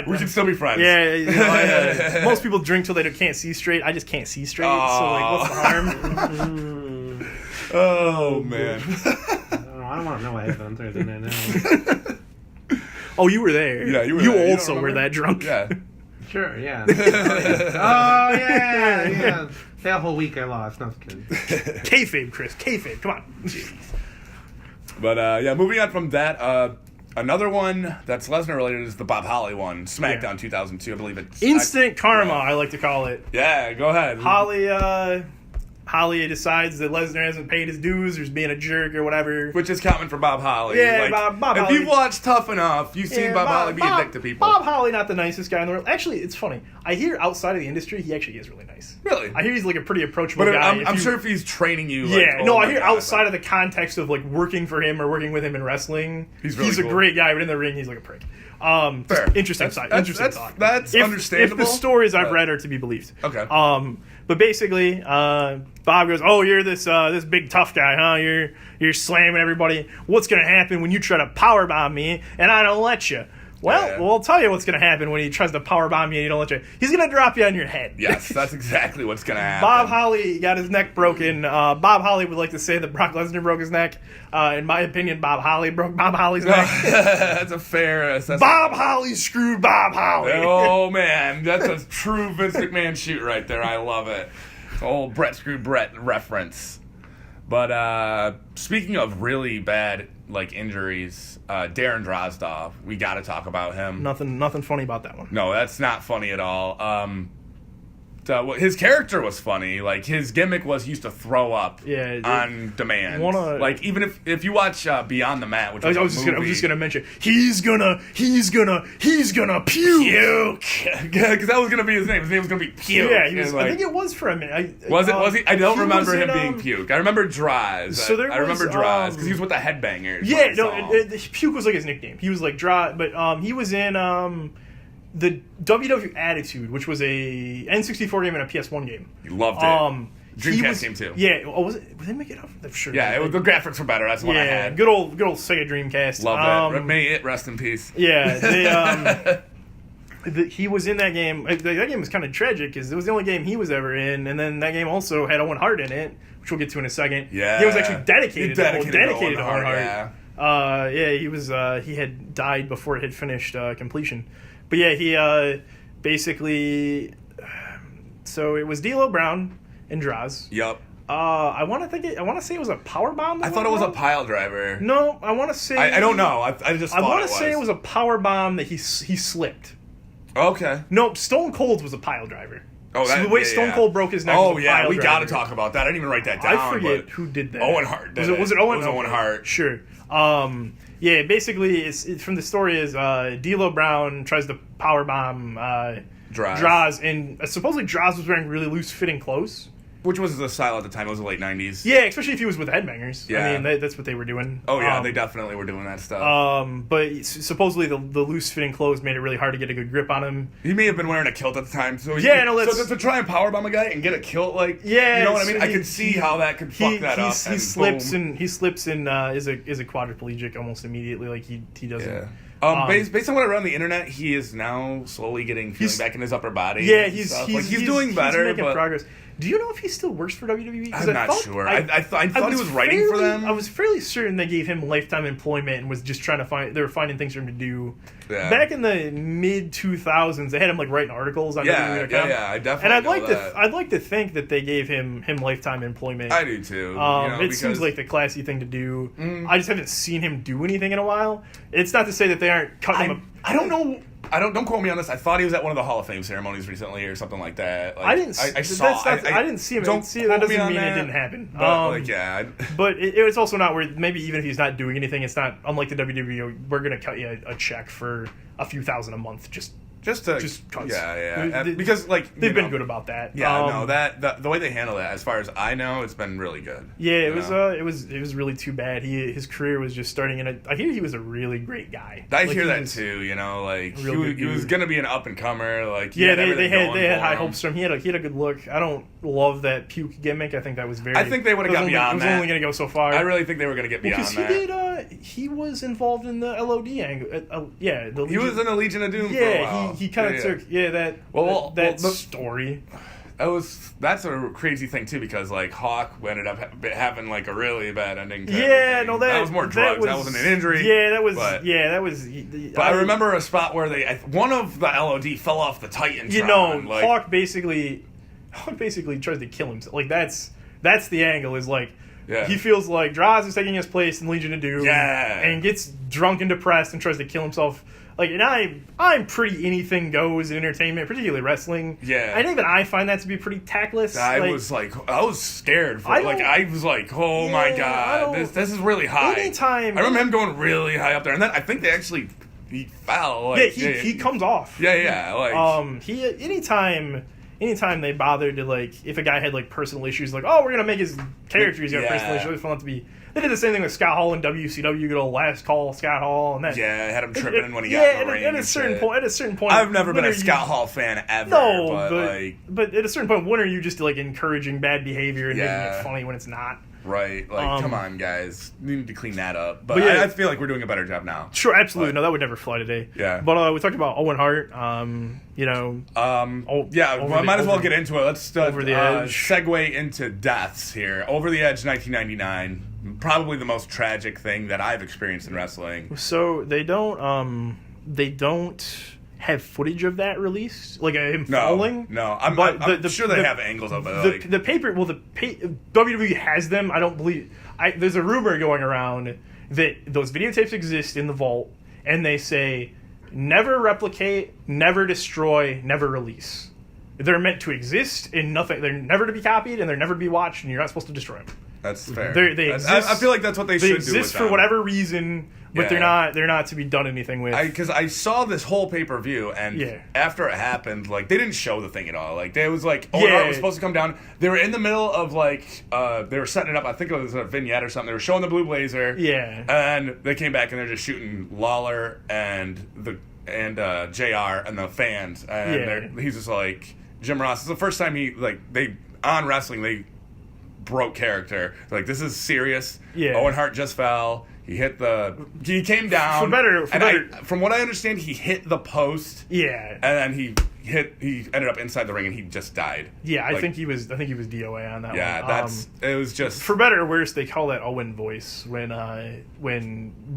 We can still be friends. Yeah, most people drink till they can't see straight. I just can't see straight. So like, what's the harm? Oh man. I don't want to know what happened on Thursday night now. Oh, you were there. Yeah, you were. You also were that drunk. Yeah. Sure, yeah. Oh, yeah. That whole week I lost. No, kidding. Kayfabe, Chris. Kayfabe. Come on. But, moving on from that, another one that's Lesnar related is the Bob Holly one. SmackDown 2002, I believe it's... Instant karma, I like to call it. Yeah, go ahead. Holly decides that Lesnar hasn't paid his dues or is being a jerk or whatever. Which is common for Bob Holly. Yeah, like, Bob if Holly. you've watched Tough Enough, you've seen Bob Holly be a dick to people. Bob Holly, not the nicest guy in the world. Actually, it's funny. I hear outside of the industry, he actually is really nice. Really? I hear he's like a pretty approachable but guy. I'm sure if he's training you... I hear outside of the context of like working for him or working with him in wrestling, he's a great guy, but in the ring, he's like a prick. Fair. Interesting thought. That's understandable. If the stories I've read are to be believed. Okay. But basically, Bob goes, "Oh, you're this big tough guy, huh? You're slamming everybody. What's gonna happen when you try to powerbomb me and I don't let you?" Well, I'll tell you what's going to happen when he tries to powerbomb you and you don't let you. He's going to drop you on your head. Yes, that's exactly what's going to happen. Bob Holly got his neck broken. Bob Holly would like to say that Brock Lesnar broke his neck. In my opinion, Bob Holly broke Bob Holly's neck. That's a fair assessment. Bob Holly screwed Bob Holly. Oh, man. That's a true Vince McMahon shoot right there. I love it. Old Brett screwed Brett reference. But speaking of really bad injuries, Darren Drozdov, we got to talk about him. Nothing funny about that one. No, that's not funny at all. His character was funny. Like, his gimmick was he used to throw up on demand. Even if you watch Beyond the Mat, which was just gonna mention he's gonna puke. Because that was gonna be his name. His name was gonna be Puke. Yeah, I think it was for a minute. Was it? I don't remember him being Puke. I remember Droz. I remember Droz because he was with the Headbangers. Yeah, Puke was like his nickname. He was like Droz, but he was in the WW Attitude, which was a N64 game and a PS1 game. You loved it. Dreamcast game too. Yeah. Was it make it up? Sure. Yeah, the graphics were better. That's what I had. Good old Sega Dreamcast. Loved it. May it rest in peace. Yeah. He was in that game. That game was kind of tragic because it was the only game he was ever in, and then that game also had Owen Hart in it, which we'll get to in a second. Yeah. He was actually dedicated to Owen Hart. Yeah. He was. He had died before it had finished completion. But yeah, he basically. So it was D'Lo Brown and Droz. Yep. I want to say it was a power bomb. I thought it was a pile driver. No, I want to say. I don't know. I just. I want to say it was a power bomb that he slipped. Okay. No, Stone Cold's was a pile driver. Oh, so the way Stone Cold broke his neck. Oh, was a yeah, pile we driver. got to talk about that. I didn't even write that down. I forget who did that. Owen Hart did Was it Owen? It was Owen Hart. Sure. Yeah, basically, it's from the story is D'Lo Brown tries to powerbomb Droz, and supposedly Droz was wearing really loose-fitting clothes. Which was the style at the time. It was the late 90s. Yeah, especially if he was with Headbangers. Yeah. I mean, that's what they were doing. Oh, yeah, they definitely were doing that stuff. But supposedly the loose-fitting clothes made it really hard to get a good grip on him. He may have been wearing a kilt at the time. So to try and powerbomb a guy and get a kilt, you know what I mean? I could see how that could fuck that up. He slips and is a quadriplegic almost immediately. Like he doesn't. Yeah. Based on what I read on the internet, he is now slowly getting feeling back in his upper body. Yeah, he's doing better. He's making progress. Do you know if he still works for WWE? I'm not sure. I thought he was writing for them. I was fairly certain they gave him lifetime employment and was just trying to they were finding things for him to do. Yeah. Back in the mid 2000s, they had him like writing articles on WWE. Yeah, I definitely. And I'd like to think that they gave him lifetime employment. I do too. It seems like the classy thing to do. I just haven't seen him do anything in a while. It's not to say that they aren't cutting him. I don't know. Don't quote me on this. I thought he was at one of the Hall of Fame ceremonies recently or something like that. Like, I didn't. I didn't see him. Don't see that doesn't mean it didn't happen. But but it's also not where maybe even if he's not doing anything, it's not unlike the WWE. We're gonna cut you a check for a few $1,000 a month just cause. Because they've been good about that. The way they handle that, as far as I know, it's been really good. Yeah, it was really too bad. His career was just starting, and I hear he was a really great guy. I hear that too. He was gonna be an up and comer. They had high hopes for him. He had a good look. I don't love that puke gimmick. I think that was very. I think they would have got beyond that. It was only gonna go so far. I really think they were gonna get beyond that. He was involved in the LOD angle. He was in the Legion of Doom for a while. He kind of took that story. That's a crazy thing too, because Hawk ended up having a really bad ending. That was more drugs. That wasn't an injury. That was. But I remember a spot where one of the LOD fell off the Titantron. Hawk basically tries to kill himself. That's the angle. He feels like Droz is taking his place in Legion of Doom. Yeah. And gets drunk and depressed and tries to kill himself. And I'm pretty anything goes in entertainment, particularly wrestling. Yeah. And even I find that to be pretty tactless. I was scared for I was like, oh my god, this is really high. I remember him going really high up there, and then I think he fell. He comes off. Anytime they bothered to if a guy had personal issues, we're gonna make his character he's got personal issues. They found it to be. They did the same thing with Scott Hall in WCW. Good old last call, Scott Hall, and that. Yeah, had him tripping when he got in the ring. At a certain point, I've never been a Scott Hall fan ever. No, but at a certain point, when are you just encouraging bad behavior and making it funny when it's not? Right, come on, guys, we need to clean that up. But I feel like we're doing a better job now. Sure, absolutely. No, that would never fly today. Yeah, but we talked about Owen Hart. Might as well get into it. Let's over the edge. Segue into deaths here. Over the Edge, 1999. Probably the most tragic thing that I've experienced in wrestling. So they don't have footage of that released, him falling. No, I'm sure they have angles of it. WWE has them. I don't believe. There's a rumor going around that those videotapes exist in the vault, and they say never replicate, never destroy, never release. They're meant to exist in nothing. They're never to be copied, and they're never to be watched, and you're not supposed to destroy them. That's fair. They exist, I feel like that's what they should do. They exist for whatever reason, but they're not to be done anything with. Because I saw this whole pay-per-view, and after it happened, they didn't show the thing at all. It was Owen Hart was supposed to come down. They were in the middle of they were setting it up. I think it was a vignette or something. They were showing the blue blazer. Yeah. And they came back and they're just shooting Lawler and JR and the fans, and he's just Jim Ross. It's the first time on wrestling they broke character. This is serious. Yeah. Owen Hart just fell. He came down. From what I understand, he hit the post. Yeah. And then he ended up inside the ring and he just died. Yeah, I think he was DOA on that one. Yeah, it was just for better or worse. They call that Owen voice when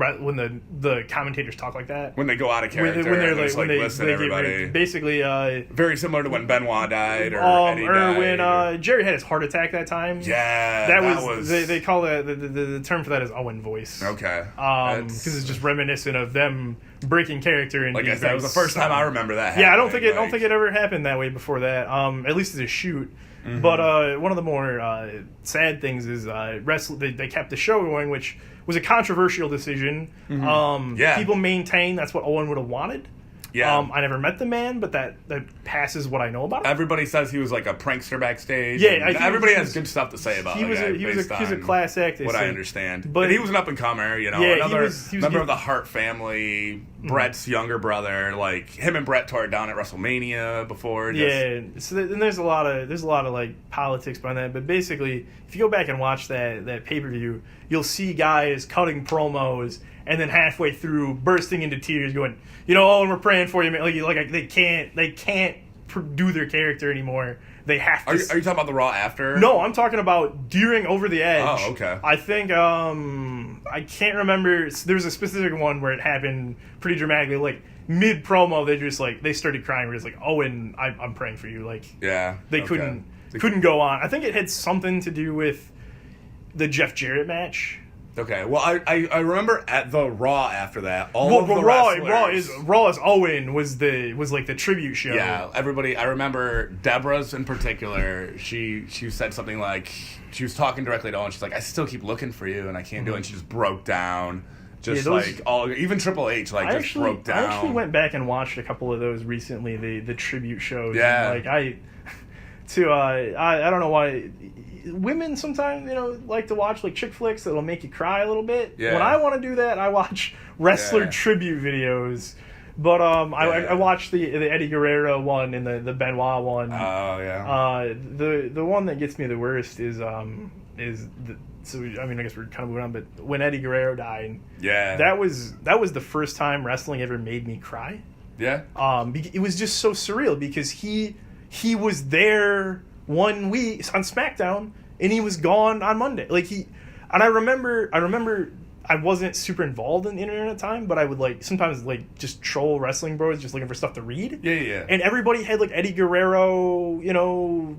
the commentators talk like that. When they go out of character. When they're listen to everybody. Basically, very similar to when Benoit died or Eddie died. When Jerry had his heart attack that time. Yeah, that was they call that the term for that is Owen voice. Okay. Because it's just reminiscent of them breaking character and I said, that was the first time I remember that. Yeah, I don't think it ever happened that way before that. At least as a shoot. Mm-hmm. But one of the more sad things is they kept the show going, which was a controversial decision. Mm-hmm. People maintain that's what Owen would have wanted. Yeah. I never met the man, but that passes what I know about him. Everybody says he was a prankster backstage. Yeah, everybody has good stuff to say about him. He was a class act. What I understand, but he was an up and comer. Another member of the Hart family. Brett's younger brother, like him and Brett tore it down at WrestleMania before. So and there's a lot of like politics behind that. But basically, if you go back and watch that pay-per-view, you'll see guys cutting promos and then halfway through bursting into tears, going, and we're praying for you, man. Like they can't do their character anymore. They have to. Are you talking about the Raw after? No, I'm talking about during Over the Edge. Oh, okay. I think I can't remember. There's a specific one where it happened pretty dramatically. Like mid promo, they started crying. Where it's like, Owen, I'm praying for you. Like, they couldn't go on. I think it had something to do with the Jeff Jarrett match. Okay, well, I remember at the Raw after that, all of the wrestlers... Raw as Owen was like the tribute show. Yeah, everybody... I remember Deborah's in particular, she said something like... She was talking directly to Owen, she's like, I still keep looking for you, and I can't do it, and she just broke down. Even Triple H, broke down. I actually went back and watched a couple of those recently, the tribute shows. Yeah. And I don't know why... Women sometimes, like to watch like chick flicks that'll make you cry a little bit. Yeah. When I want to do that, I watch wrestler tribute videos. But I watched the Eddie Guerrero one and the Benoit one. Oh yeah. The one that gets me the worst is I guess we're kind of moving on, but when Eddie Guerrero died, that was the first time wrestling ever made me cry. Yeah. It was just so surreal because he was there 1 week on SmackDown and he was gone on Monday. I remember I wasn't super involved in the internet at the time, but I would sometimes just troll wrestling bros just looking for stuff to read. Yeah. And everybody had Eddie Guerrero,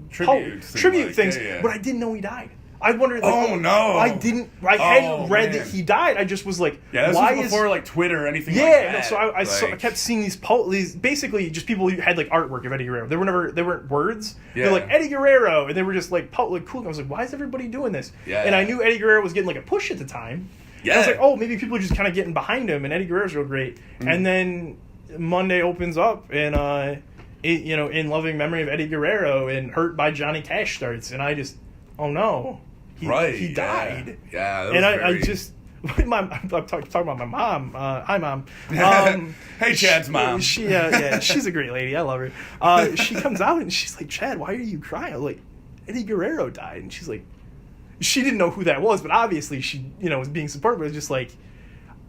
tribute things, but I didn't know he died. I wondered. Oh no! I hadn't read that he died. I just was like, this was before Twitter or anything. So I kept seeing these basically just people who had artwork of Eddie Guerrero. They weren't words. Yeah. They're like Eddie Guerrero, and they were just cool. And I was like, why is everybody doing this? Yeah. And I knew Eddie Guerrero was getting a push at the time. Yeah. And I was like, oh, maybe people are just kind of getting behind him, and Eddie Guerrero's real great. And then Monday opens up, and in loving memory of Eddie Guerrero, and Hurt by Johnny Cash starts, and I just, oh no. He died. Yeah. And I just... I'm talking about my mom. Hi, Mom. Hey, Chad's mom. She's a great lady. I love her. She comes out and she's like, Chad, why are you crying? I'm like, Eddie Guerrero died. And she's like... She didn't know who that was, but obviously she, was being supportive. But it was just like...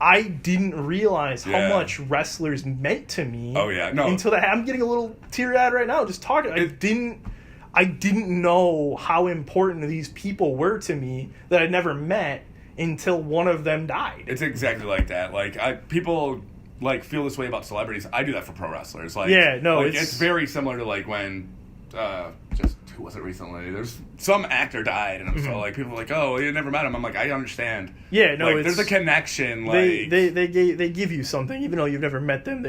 I didn't realize how much wrestlers meant to me. Oh, yeah. No. Until that... I'm getting a little teary-eyed right now just talking. I didn't know how important these people were to me that I'd never met until one of them died. It's exactly like that. People feel this way about celebrities. I do that for pro wrestlers. It's very similar to when who was it recently? There's some actor died, and I'm so people are like, oh, you never met him. I'm like, I understand. Yeah, no, there's a connection. They give you something even though you've never met them.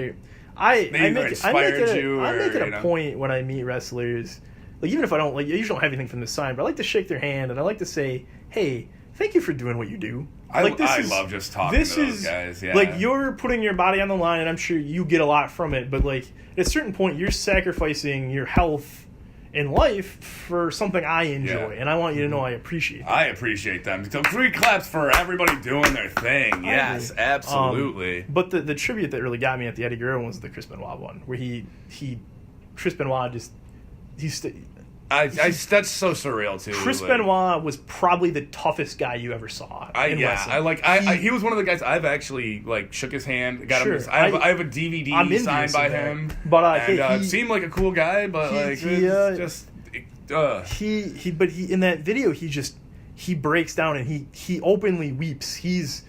I make it a point when I meet wrestlers. Even if I don't you usually don't have anything from the sign, but I like to shake their hand and I like to say, "Hey, thank you for doing what you do." I love just talking to those guys. Yeah, you're putting your body on the line, and I'm sure you get a lot from it. But at a certain point, you're sacrificing your health and life for something I enjoy, and I want you to know I appreciate that. I appreciate them. So 3 claps for everybody doing their thing. Yes, absolutely. But the tribute that really got me at the Eddie Guerrero one was the Chris Benoit one, where Chris Benoit just. That's so surreal too. Chris Benoit was probably the toughest guy you ever saw. He was one of the guys I've actually shook his hand. Got him. I have a DVD signed by him. But he seemed like a cool guy. But he in that video he breaks down and he openly weeps. He's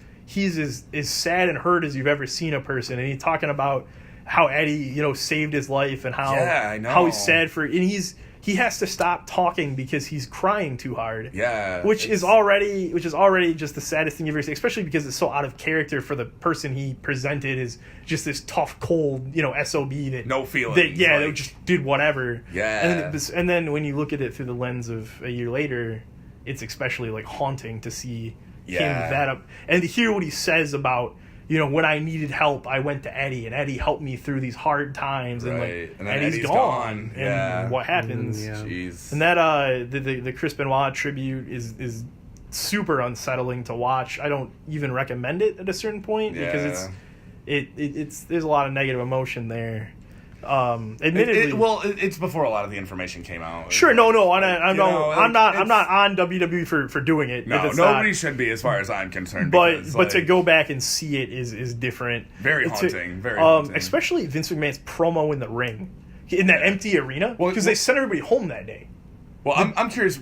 as sad and hurt as you've ever seen a person, and he's talking about how Eddie, saved his life and how he's sad for, and he has to stop talking because he's crying too hard. Yeah, which is already just the saddest thing you've ever seen, especially because it's so out of character for the person he presented as just this tough, cold, SOB that no feelings. That just did whatever. Yeah, and then when you look at it through the lens of a year later, it's especially haunting to see him that up and to hear what he says about. When I needed help, I went to Eddie, and Eddie helped me through these hard times. And and Eddie's gone. And what happens? Jeez. And that the Chris Benoit tribute is super unsettling to watch. I don't even recommend it at a certain point because there's a lot of negative emotion there. Admittedly, it's before a lot of the information came out. Sure, I'm not on WWE for doing it. No, nobody should be, as far as I'm concerned. But to go back and see it is different. Very haunting. Very haunting. Especially Vince McMahon's promo in the ring, in that empty arena, because they sent everybody home that day. Well, I'm curious.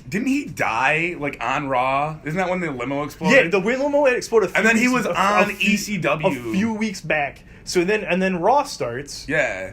Didn't he die like on Raw? Isn't that when the limo exploded? Yeah, the limo had exploded. And then he was on ECW a few weeks back. So then Raw starts. Yeah.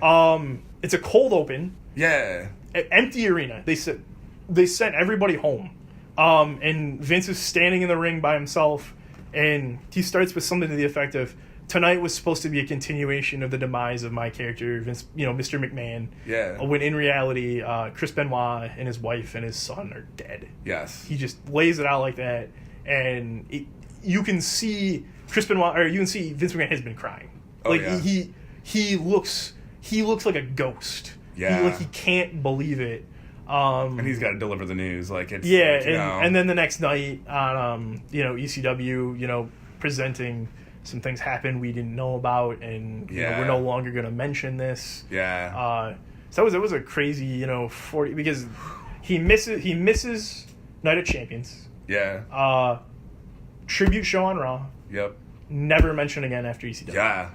It's a cold open. Yeah. Empty arena. They sent everybody home. And Vince is standing in the ring by himself, and he starts with something to the effect of, "Tonight was supposed to be a continuation of the demise of my character, Vince, Mr. McMahon." Yeah. When in reality, Chris Benoit and his wife and his son are dead. Yes. He just lays it out like that, and you can see Vince McMahon has been crying. He looks like a ghost. Yeah. He can't believe it. And he's got to deliver the news. And then the next night on ECW, presenting some things happened we didn't know about, and we're no longer going to mention this. Yeah. So it was a crazy 40, because he misses Night of Champions. Yeah. Tribute show on Raw. Yep. Never mentioned again after ECW. Yeah.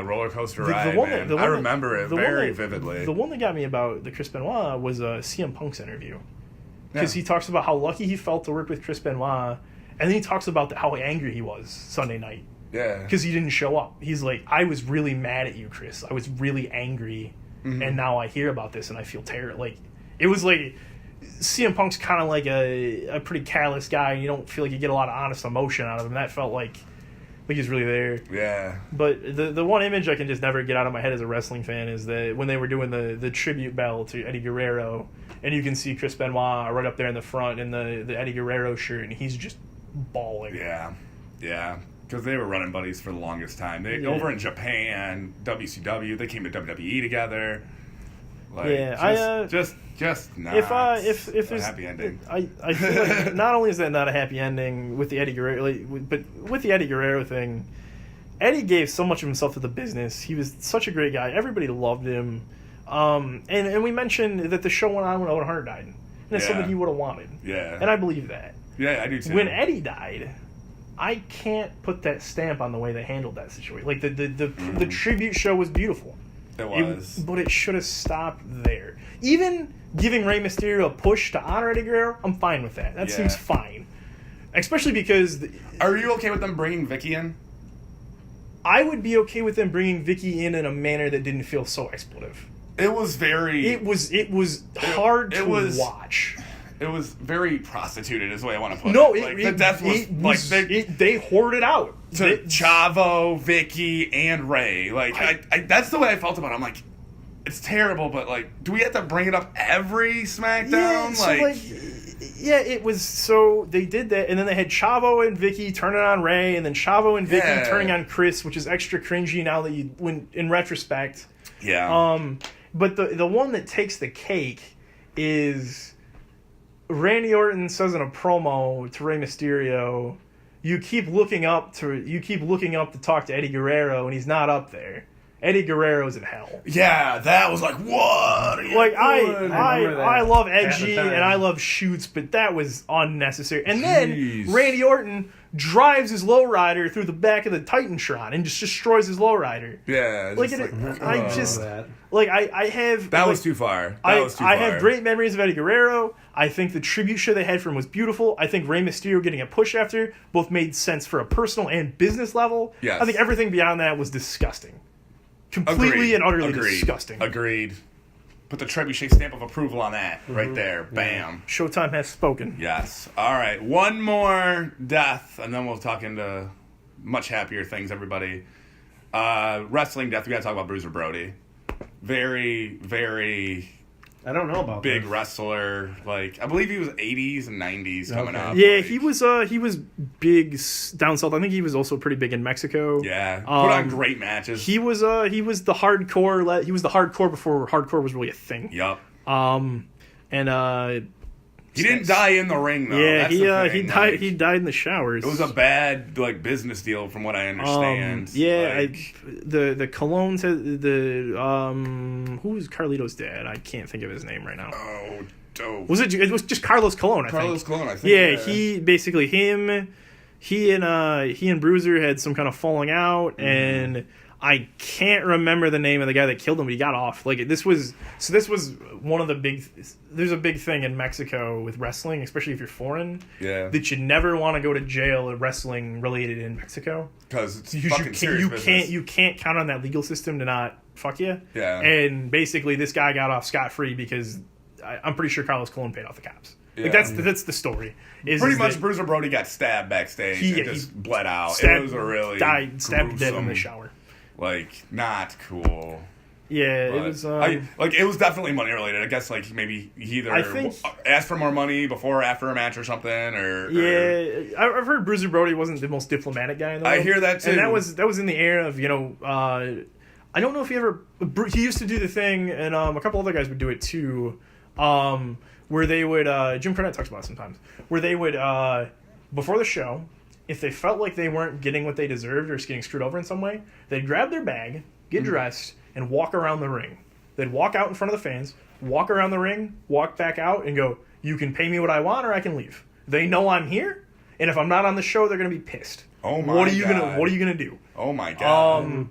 Roller coaster ride, man. I remember it very vividly. The one that got me about the Chris Benoit was CM Punk's interview. Because he talks about how lucky he felt to work with Chris Benoit, and then he talks about how angry he was Sunday night. Yeah. Because he didn't show up. He's like, "I was really mad at you, Chris. I was really angry, and now I hear about this, and I feel terrible." Like, it was like, CM Punk's kind of like a pretty callous guy, and you don't feel like you get a lot of honest emotion out of him. That felt like he's really there. Yeah. But the one image I can just never get out of my head as a wrestling fan is that when they were doing the tribute bell to Eddie Guerrero, and you can see Chris Benoit right up there in the front in the Eddie Guerrero shirt, and he's just bawling. Yeah. Yeah. Because they were running buddies for the longest time. Over in Japan, WCW, they came to WWE together. Just not if there's a happy ending. I feel like not only is that not a happy ending with the Eddie Guerrero, but with the Eddie Guerrero thing, Eddie gave so much of himself to the business. He was such a great guy. Everybody loved him. And we mentioned that the show went on when Owen Hart died, and it's something he would have wanted. Yeah, and I believe that. Yeah, I do too. When Eddie died, I can't put that stamp on the way they handled that situation. Like the tribute show was beautiful. It was. But it should have stopped there. Even giving Rey Mysterio a push to honor Eddie Guerrero, I'm fine with that. That seems fine. Especially because... Are you okay with them bringing Vicky in? I would be okay with them bringing Vicky in a manner that didn't feel so expletive. It was very... It was hard to watch. It was very prostituted, is the way I want to put it. No, the death was they hoarded out to Chavo, Vicky, and Ray. That's the way I felt about it. I'm like, it's terrible, but do we have to bring it up every SmackDown? It was. So they did that, and then they had Chavo and Vicky turning on Ray, and then Chavo and Vicky turning on Chris, which is extra cringy now that when in retrospect. Yeah. But the one that takes the cake is Randy Orton says in a promo to Rey Mysterio, you keep looking up to talk to Eddie Guerrero, and he's not up there. Eddie Guerrero's in hell. Yeah, that was like, what? I love Edgy and I love Shoots, but that was unnecessary. And then Randy Orton drives his lowrider through the back of the Titantron and just destroys his lowrider. Yeah, I have that was too far. I have great memories of Eddie Guerrero. I think the tribute show they had for him was beautiful. I think Rey Mysterio getting a push after both made sense for a personal and business level. Yes. I think everything beyond that was disgusting. Completely and utterly disgusting. Agreed. Put the Trebuchet stamp of approval on that right there. Bam. Showtime has spoken. Yes. All right. One more death, and then we'll talk into much happier things, everybody. Wrestling death. We got to talk about Bruiser Brody. Very, very... I don't know about big this. Wrestler. I believe he was 80s and 90s coming up. Yeah, he was big down south. I think he was also pretty big in Mexico. Yeah, put on great matches. He was the hardcore. He was the hardcore before hardcore was really a thing. Yup. And He didn't die in the ring, though. Yeah, That's he died. Like, he died in the showers. It was a bad business deal, from what I understand. The Colognes had who was Carlito's dad? I can't think of his name right now. Oh, dope. It was just Carlos Colon, I think. Carlos Colon, I think. Yeah, he basically he and Bruiser had some kind of falling out, and I can't remember the name of the guy that killed him, but he got off. Like this was one of the big. There's a big thing in Mexico with wrestling, especially if you're foreign. Yeah. That you never want to go to jail or wrestling related in Mexico because it's fucking serious business. You can't count on that legal system to not fuck you. Yeah. And basically, this guy got off scot-free because I'm pretty sure Carlos Colon paid off the cops. Yeah. Like that's the story. Pretty much, Bruiser Brody got stabbed backstage and just bled out. It was a really stabbed dead in the shower. Like, not cool. Yeah, but it was. It was definitely money related. I guess like maybe he either asked for more money before or after a match or something. I've heard Bruiser Brody wasn't the most diplomatic guy in the world. I hear that too. And that was in the era of I don't know if he used to do the thing, and a couple other guys would do it too, where they would Jim Cornette talks about it sometimes, where they would before the show, if they felt like they weren't getting what they deserved or just getting screwed over in some way, they'd grab their bag, get dressed, and walk around the ring. They'd walk out in front of the fans, walk around the ring, walk back out, and go, you can pay me what I want or I can leave. They know I'm here, and if I'm not on the show, they're going to be pissed. Oh my God. What are you going to do? Oh my God.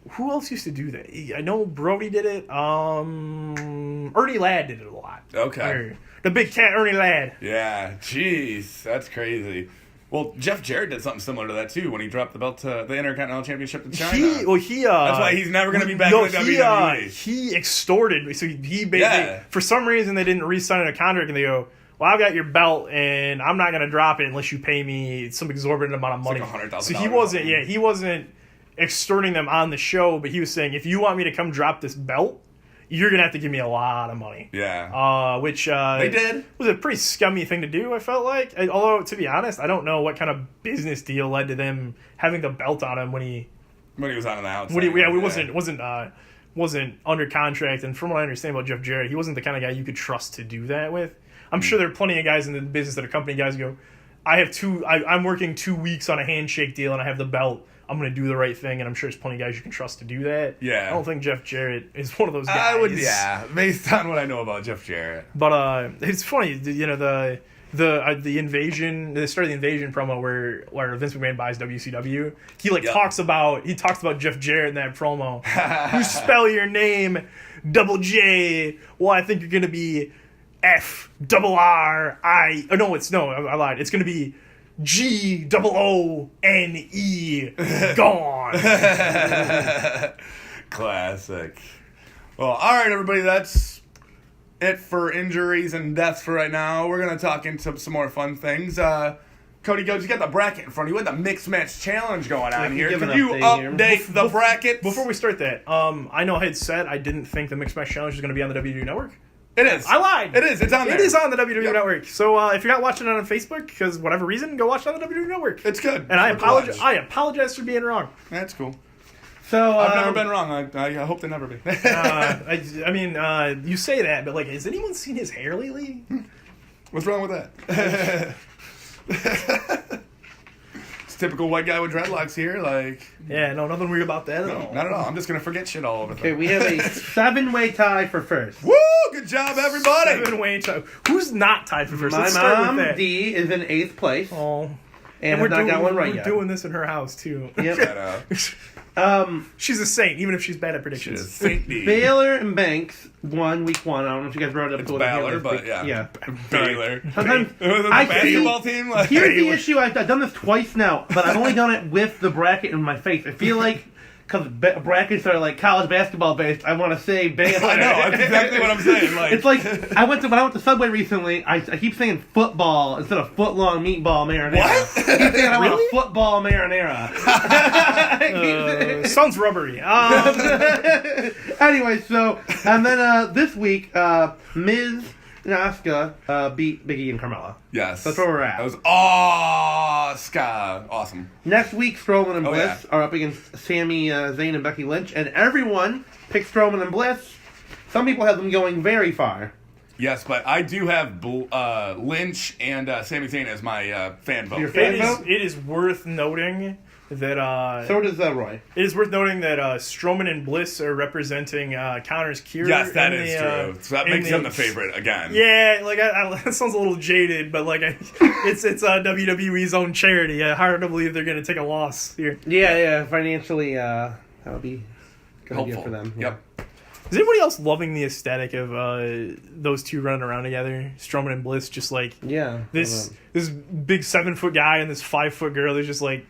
Who else used to do that? I know Brody did it. Ernie Ladd did it a lot. Okay. The big cat Ernie Ladd. Yeah. Jeez. That's crazy. Well, Jeff Jarrett did something similar to that, too, when he dropped the belt to the Intercontinental Championship to China. That's why he's never going to be back in the WWE. He extorted. So he basically, for some reason, they didn't re-sign a contract, and they go, well, I've got your belt, and I'm not going to drop it unless you pay me some exorbitant amount of money. Like $100,000. So he wasn't extorting them on the show, but he was saying, if you want me to come drop this belt, you're going to have to give me a lot of money. Yeah. Which they did. Was a pretty scummy thing to do, I felt like. Although, to be honest, I don't know what kind of business deal led to them having the belt on him when he was on the outside. Wasn't under contract. And from what I understand about Jeff Jarrett, he wasn't the kind of guy you could trust to do that with. I'm sure there are plenty of guys in the business that are company guys who go, I'm working 2 weeks on a handshake deal and I have the belt. I'm going to do the right thing, and I'm sure there's plenty of guys you can trust to do that. Yeah. I don't think Jeff Jarrett is one of those guys. Based on what I know about Jeff Jarrett. But it's funny, the invasion, the start of the invasion promo where Vince McMahon buys WCW. He talks about Jeff Jarrett in that promo. You spell your name double J. Well, I think you're going to be F-R-I. Oh no, I lied. It's going to be G-O-O-N-E. Gone. Classic. Well, all right, everybody. That's it for injuries and deaths for right now. We're going to talk into some more fun things. Cody Ghodes, you got the bracket in front of you. We had the Mixed Match Challenge going on here. Can you update the bracket? Before we start that, I know I had said I didn't think the Mixed Match Challenge was going to be on the WWE Network. It is. I lied. It is. It's on there. It is on the WWE Network. So if you're not watching it on Facebook, because whatever reason, go watch it on the WWE Network. It's good. And I apologize for being wrong. That's cool. So I've never been wrong. I hope to never be. You say that, but has anyone seen his hair lately? What's wrong with that? It's typical white guy with dreadlocks here. Yeah, no, nothing weird about that at all. Not at all. I'm just gonna forget shit all over. Okay, we have a 7-way tie for first. Woo! Good job, everybody. 7-way tie. Who's not tied for first? My Let's start mom with that. D is in 8th place. Oh, and we're not got one right yet. We're doing this in her house too. Yep. She's a saint, even if she's bad at predictions. Saint D. Baylor and Banks won week 1. I don't know if you guys brought it up. It's Baylor, but yeah. Baylor. Sometimes the basketball team. Here's the issue. I've done this twice now, but I've only done it with the bracket in my face. I feel like because brackets are college basketball based, I want to say Baylor. I know. That's exactly what I'm saying. It's like when I went to Subway recently. I keep saying football instead of foot-long meatball marinara. What? I keep saying I want a football marinara. Sounds rubbery. Anyway, and then this week, Miz and Asuka beat Big E and Carmella. Yes. That's where we're at. That was awesome. Next week, Strowman and Bliss are up against Sami Zayn and Becky Lynch, and everyone picked Strowman and Bliss. Some people have them going very far. Yes, but I do have Lynch and Sami Zayn as my fan vote. Your fan vote? It is worth noting that so does Roy. It is worth noting that Strowman and Bliss are representing Connor's cure. Yes, that is true. So that makes them the favorite again. Yeah, like that sounds a little jaded, but like it's WWE's own charity. Hard to believe they're going to take a loss here. Yeah. Financially, that would be good helpful for them. Yep. Is anybody else loving the aesthetic of those two running around together, Strowman and Bliss? Just like this big 7-foot guy and this 5-foot girl. They're just like.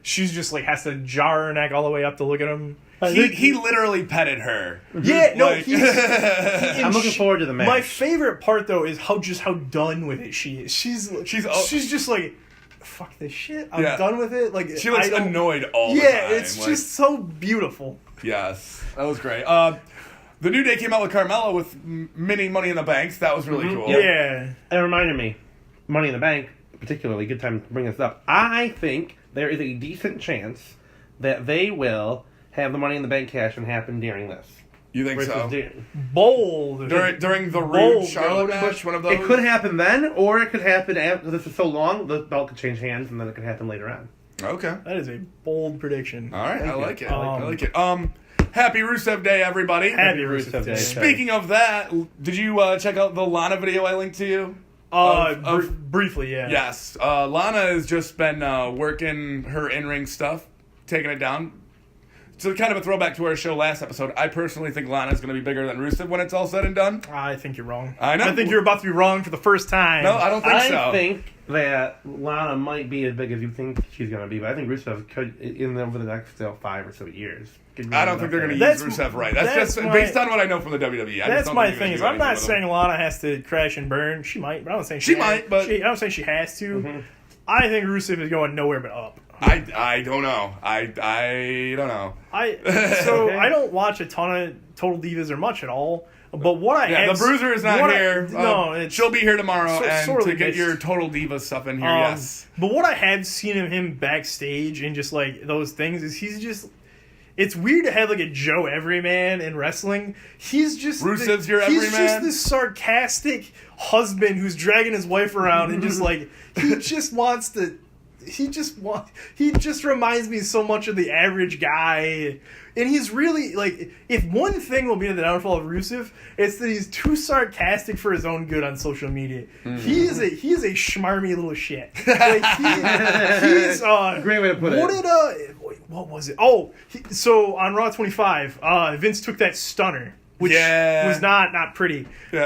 She's just like has to jar her neck all the way up to look at him. He literally petted her. Yeah, no, like, I'm looking forward to the match. My favorite part though is how done with it she is. She's just like, fuck this shit. I'm done with it. Like she looks annoyed all the time. Yeah, it's just so beautiful. Yes, that was great. The New Day came out with Carmella with mini Money in the Banks. That was really cool. Yeah, it reminded me, Money in the Bank, particularly good time to bring this up. I think there is a decent chance that they will have the Money in the Bank cash and happen during this. You think so? Bold. During the Rude Charlotte match, one of those? It could happen then, or it could happen after this is so long, the belt could change hands, and then it could happen later on. Okay. That is a bold prediction. All right, I like it. I like it. Happy Rusev Day, everybody. Happy Rusev Day. Speaking of that, did you check out the Lana video I linked to you? Briefly, yeah. Yes. Lana has just been working her in-ring stuff, taking it down. So kind of a throwback to our show last episode. I personally think Lana's going to be bigger than Rusev when it's all said and done. I think you're wrong. I know. I think you're about to be wrong for the first time. No, I don't think so. I think that Lana might be as big as you think she's going to be, but I think Rusev could, over the next 5 or so years. I don't think they're going to use Rusev right. That's just based on what I know from the WWE. That's my thing. Is I'm not saying Lana has to crash and burn. She might, but I'm not saying she might. But I'm saying she has to. Mm-hmm. I think Rusev is going nowhere but up. I don't know. I don't know. I don't watch a ton of Total Divas or much at all. But what I have, the Bruiser is not here. No, she'll be here tomorrow, and to get your Total Diva stuff in here. Yes. But what I have seen of him backstage and just like those things is he's just. It's weird to have like a Joe Everyman in wrestling. He's just Rusev's your Everyman. He's just this sarcastic husband who's dragging his wife around and just like he just reminds me so much of the average guy. And he's really like, if one thing will be the downfall of Rusev, it's that he's too sarcastic for his own good on social media. Mm. He is a schmarmy little shit. Like he's great way to put it. What was it? Oh, so on Raw 25, Vince took that stunner, which was not pretty. Yeah.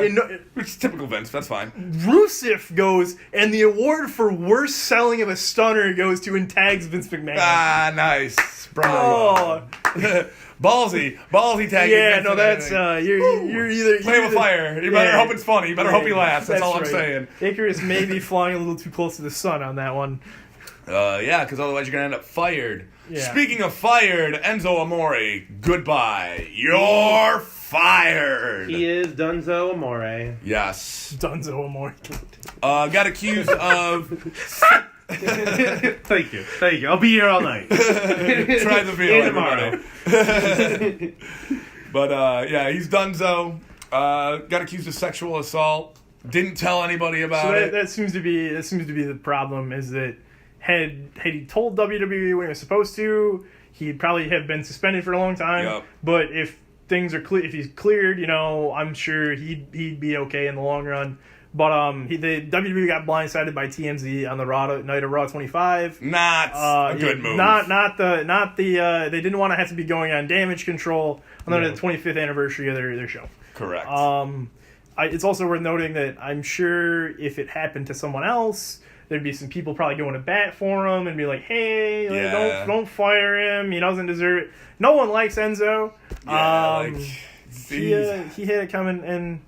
Which is typical Vince. That's fine. Rusev goes, and the award for worst selling of a stunner goes to and tags Vince McMahon. Ah, nice. Bravo. Ballsy tagging. Yeah, no, that's you're either play with fire. You better hope it's funny. You better hope he laughs. That's all I'm saying. Icarus may be flying a little too close to the sun on that one. Yeah, because otherwise you're gonna end up fired. Yeah. Speaking of fired, Enzo Amore, goodbye. You're fired. He is Dunzo Amore. Yes. Dunzo Amore. Got accused of... Thank you. I'll be here all night. Try the meal tomorrow. But, he's Dunzo. Got accused of sexual assault. Didn't tell anybody about it. That seems to be the problem, is that had he told WWE when he was supposed to, he'd probably have been suspended for a long time. Yep. But if things are if he's cleared, I'm sure he'd be okay in the long run. But the WWE got blindsided by TMZ on the night of Raw 25. Not a good move. They didn't want to have to be going on damage control on the 25th anniversary of their show. Correct. It's also worth noting that I'm sure if it happened to someone else, there'd be some people probably going to bat for him and be like, "Hey, don't fire him. He doesn't deserve it." No one likes Enzo. He had it coming, and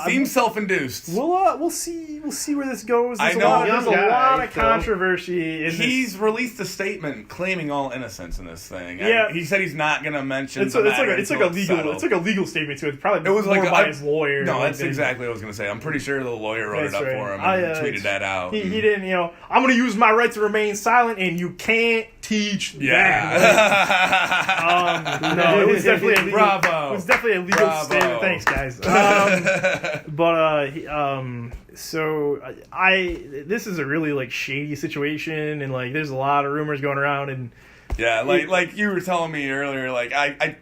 seems self-induced. We'll see where this goes. There's a lot of controversy. He's released a statement claiming all innocence in this thing. Yeah, he said he's not going to mention. It's like a legal statement too. It was like by his lawyer. No, that's exactly what I was going to say. I'm pretty sure the lawyer wrote it up for him and tweeted that out. He didn't. I'm going to use my right to remain silent, and you can't teach that. No, it was definitely a bravo. Bravo. It was definitely a legal statement. Thanks, guys. This is a really like shady situation, and like there's a lot of rumors going around, and like you were telling me earlier, like I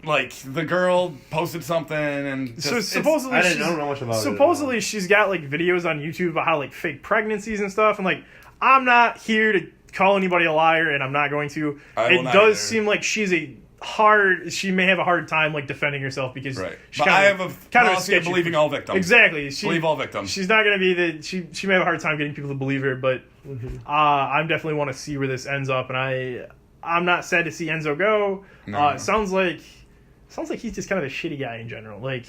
like the girl posted something, and so supposedly I don't know much about it. Supposedly she's got like videos on YouTube about how like fake pregnancies and stuff, and like I'm not here to call anybody a liar, and I'm not going to. It does seem like she may have a hard time like defending herself because I have a policy of believing all victims. Exactly, believe all victims. She's not going to be she may have a hard time getting people to believe her, but I definitely want to see where this ends up, and I'm not sad to see Enzo go. No. It sounds like he's just kind of a shitty guy in general. Like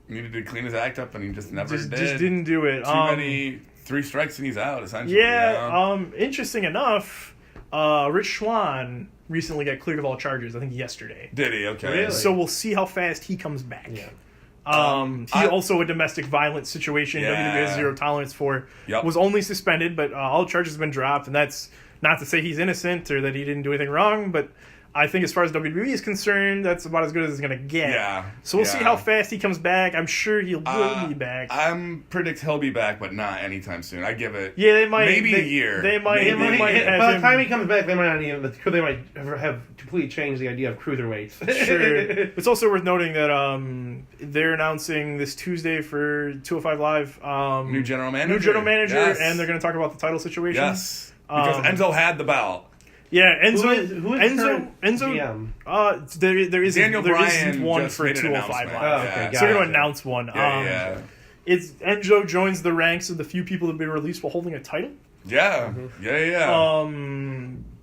needed to clean his act up, and he just never did. Just didn't do it. Too many 3 strikes and he's out. Essentially. Yeah. Interesting enough, Rich Swann recently got cleared of all charges. I think yesterday. Did he? Okay. Really? So we'll see how fast he comes back. Yeah. He also a domestic violence situation. WWE has zero tolerance for. Yep. Was only suspended, but all charges have been dropped, and that's not to say he's innocent or that he didn't do anything wrong, but I think as far as WWE is concerned, that's about as good as it's going to get. Yeah. So we'll see how fast he comes back. I'm sure will be back. I predict he'll be back, but not anytime soon. I give it they might, maybe a year. They might have by the time he comes back, they might not even. They might have completely changed the idea of cruiserweights. Sure. It's also worth noting that they're announcing this Tuesday for 205 Live. New general manager. Yes. And they're going to talk about the title situation. Yes. Because Enzo had the belt. Yeah, Enzo. Who is Enzo. GM? There isn't. Daniel there Bryan isn't one just for made an 205 announcement. Live. Okay, so they're going to announce one. It's Enzo joins the ranks of the few people that have been released while holding a title. Yeah.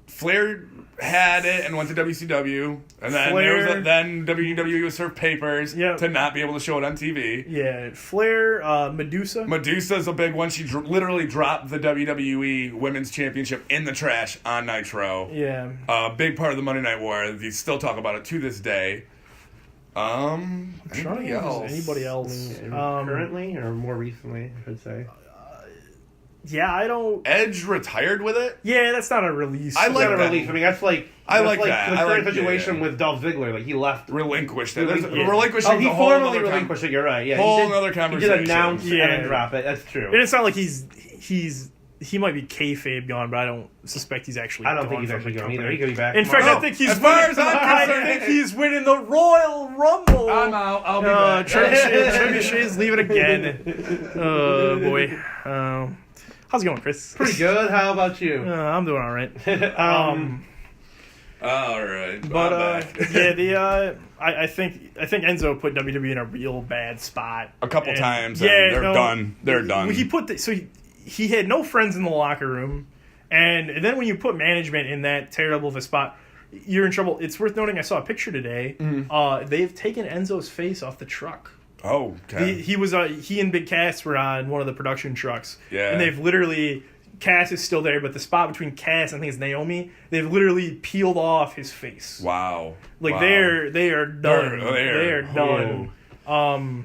Flair had it and went to WCW, and then then WWE was served papers to not be able to show it on TV. Yeah, Flair, Medusa. Medusa's a big one. She literally dropped the WWE Women's Championship in the trash on Nitro. Yeah, big part of the Monday Night War. They still talk about it to this day. Anybody else? Currently or more recently, I should say. Yeah, I don't. Edge retired with it. Yeah, that's not a release. I like that. Release. I mean, that's like that. The current situation with Dolph Ziggler. Like he left, relinquished it. Relinquishing. He formally relinquished it. You're right. Yeah, whole other conversation. He did announce and then drop it. That's true. And it's not like he might be kayfabe gone, but I don't suspect he's actually. I don't think he's actually gone either. He could be back. In fact, I think he's. As far as I'm concerned, I think he's winning the Royal Rumble. I'm out. I'll be back. Trebuchet's leaving again. Oh boy. How's it going, Chris? Pretty good. How about you? I'm doing all right. All right. But I think Enzo put WWE in a real bad spot a couple times. They're done. They're done. He had no friends in the locker room, and then when you put management in that terrible of a spot, you're in trouble. It's worth noting. I saw a picture today. Mm-hmm. They've taken Enzo's face off the truck. Oh, okay. He and Big Cass were on one of the production trucks. Yeah. And they've literally, Cass is still there, but the spot between Cass and I think it's Naomi, they've literally peeled off his face. Wow. They are done. They are done.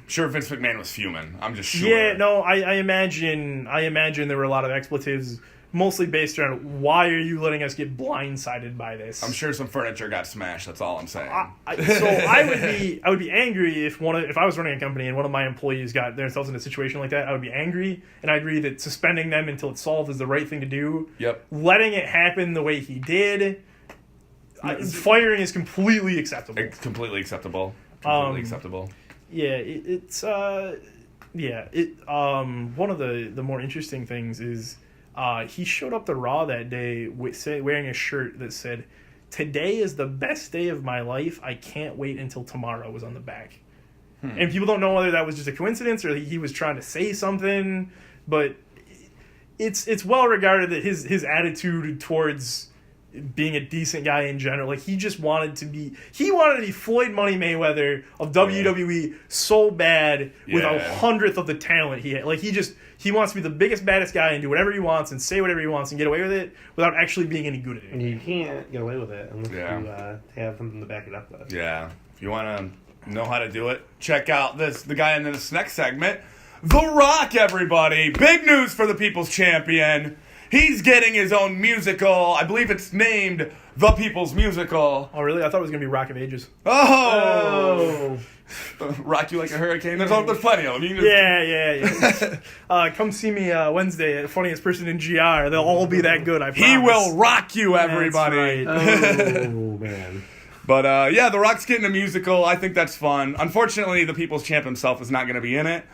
Sure, Vince McMahon was fuming. I'm just sure. Yeah, no, I imagine there were a lot of expletives, mostly based around why are you letting us get blindsided by this? I'm sure some furniture got smashed. That's all I'm saying. I would be angry if I was running a company and one of my employees got themselves in a situation like that. I would be angry, and I agree that suspending them until it's solved is the right thing to do. Yep. Letting it happen the way he did, firing is completely acceptable. It's completely acceptable. Yeah, one of the more interesting things is. He showed up to Raw that day wearing a shirt that said, "Today is the best day of my life. I can't wait until tomorrow," was on the back. And people don't know whether that was just a coincidence or he was trying to say something, but it's well regarded that his attitude towards being a decent guy in general, like he wanted to be Floyd Money Mayweather of WWE so bad with 100th of the talent he had. Like he wants to be the biggest, baddest guy and do whatever he wants and say whatever he wants and get away with it without actually being any good at it. You can't get away with it unless you have something to back it up with. Yeah. If you want to know how to do it, check out the guy in this next segment. The Rock, everybody. Big news for the People's Champion. He's getting his own musical. I believe it's named The People's Musical. Oh, really? I thought it was going to be Rock of Ages. Oh! Rock You Like a Hurricane. There's plenty of them. You can just... Yeah. Come see me Wednesday at Funniest Person in GR. They'll all be that good, I promise. He will rock you, everybody. That's right. Oh, man. But, yeah, The Rock's getting a musical. I think that's fun. Unfortunately, the People's Champ himself is not going to be in it.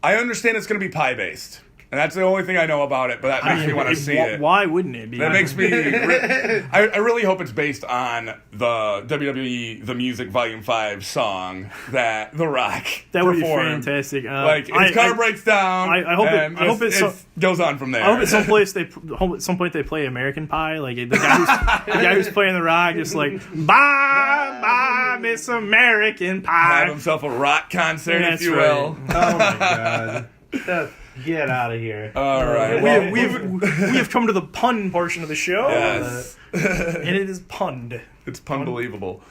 I understand it's going to be pie-based. And that's the only thing I know about it, but that makes me want to see it. Why wouldn't it be? That makes me... I really hope it's based on the WWE The Music Volume 5 song that The Rock That would performed. be fantastic. His car breaks down, I hope it goes on from there. I hope at some point they play American Pie. Like, the guy who's playing The Rock just like, bye, Miss American Pie. Have himself a rock concert, if you right. will. Oh, my God. Get out of here. All right. We have come to the pun portion of the show. Yes. And it is punned. It's pun-believable.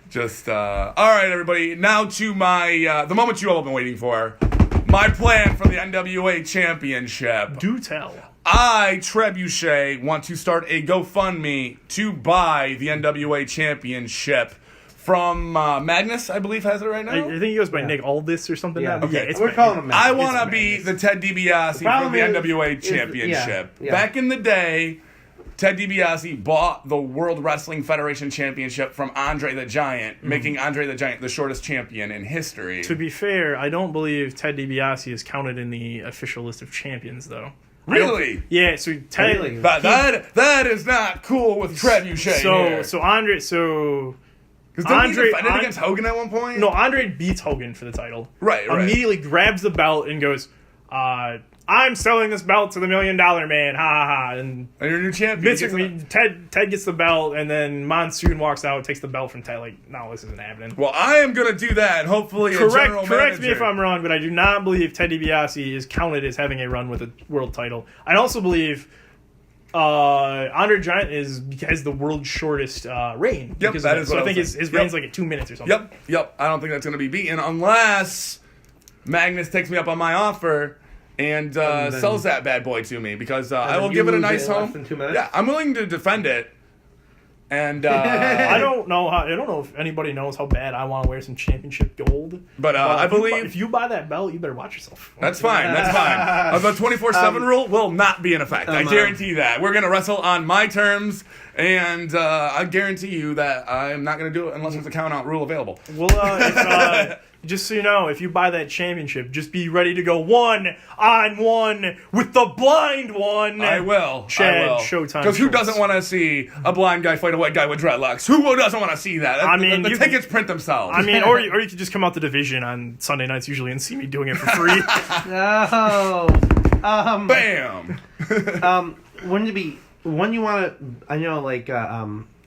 Just, all right, everybody. Now to my, the moment you all have been waiting for. My plan for the NWA Championship. Do tell. I, Trebuchet, want to start a GoFundMe to buy the NWA Championship from Magnus, I believe, has it right now. I think he goes by Nick Aldis or something. Yeah. Okay. We're calling him Magnus. I want to be the Ted DiBiase for the NWA Championship. Yeah. Back in the day, Ted DiBiase bought the World Wrestling Federation Championship from Andre the Giant, making Andre the Giant the shortest champion in history. To be fair, I don't believe Ted DiBiase is counted in the official list of champions, though. Really? Yeah, so Ted... Really? That is not cool with Trebuchet here. So Andre... So... Because didn't he defend it against Hogan at one point? No, Andre beats Hogan for the title. Right. Immediately grabs the belt and goes, I'm selling this belt to the $1 Million Man, ha ha ha. And your new champion. Ted gets the belt, and then Monsoon walks out, takes the belt from Ted. Like, no, this isn't happening. Well, I am going to do that, and hopefully correct me if I'm wrong, but I do not believe Ted DiBiase is counted as having a run with a world title. I also believe Andre Giant has the world's shortest reign. Yep, that is what I think his reign's like at 2 minutes or something. Yep. I don't think that's going to be beaten unless Magnus takes me up on my offer and sells that bad boy to me, because I will give it a nice home. Less than 2 minutes? Yeah, I'm willing to defend it. And I don't know if anybody knows how bad I want to wear some championship gold. But I believe if you buy that belt, you better watch yourself. That's fine. The 24/7 rule will not be in effect. I guarantee that. We're gonna wrestle on my terms, and I guarantee you that I'm not gonna do it unless there's a count-out rule available. Well, just so you know, if you buy that championship, just be ready to go 1-on-1 with the blind one. I will. Chad, Showtime. Because who doesn't want to see a blind guy fight a white guy with dreadlocks? Who doesn't want to see that? I mean, the tickets print themselves. I mean, or you could just come out the division on Sunday nights usually and see me doing it for free. Bam. Wouldn't it be when you want to? I know, like.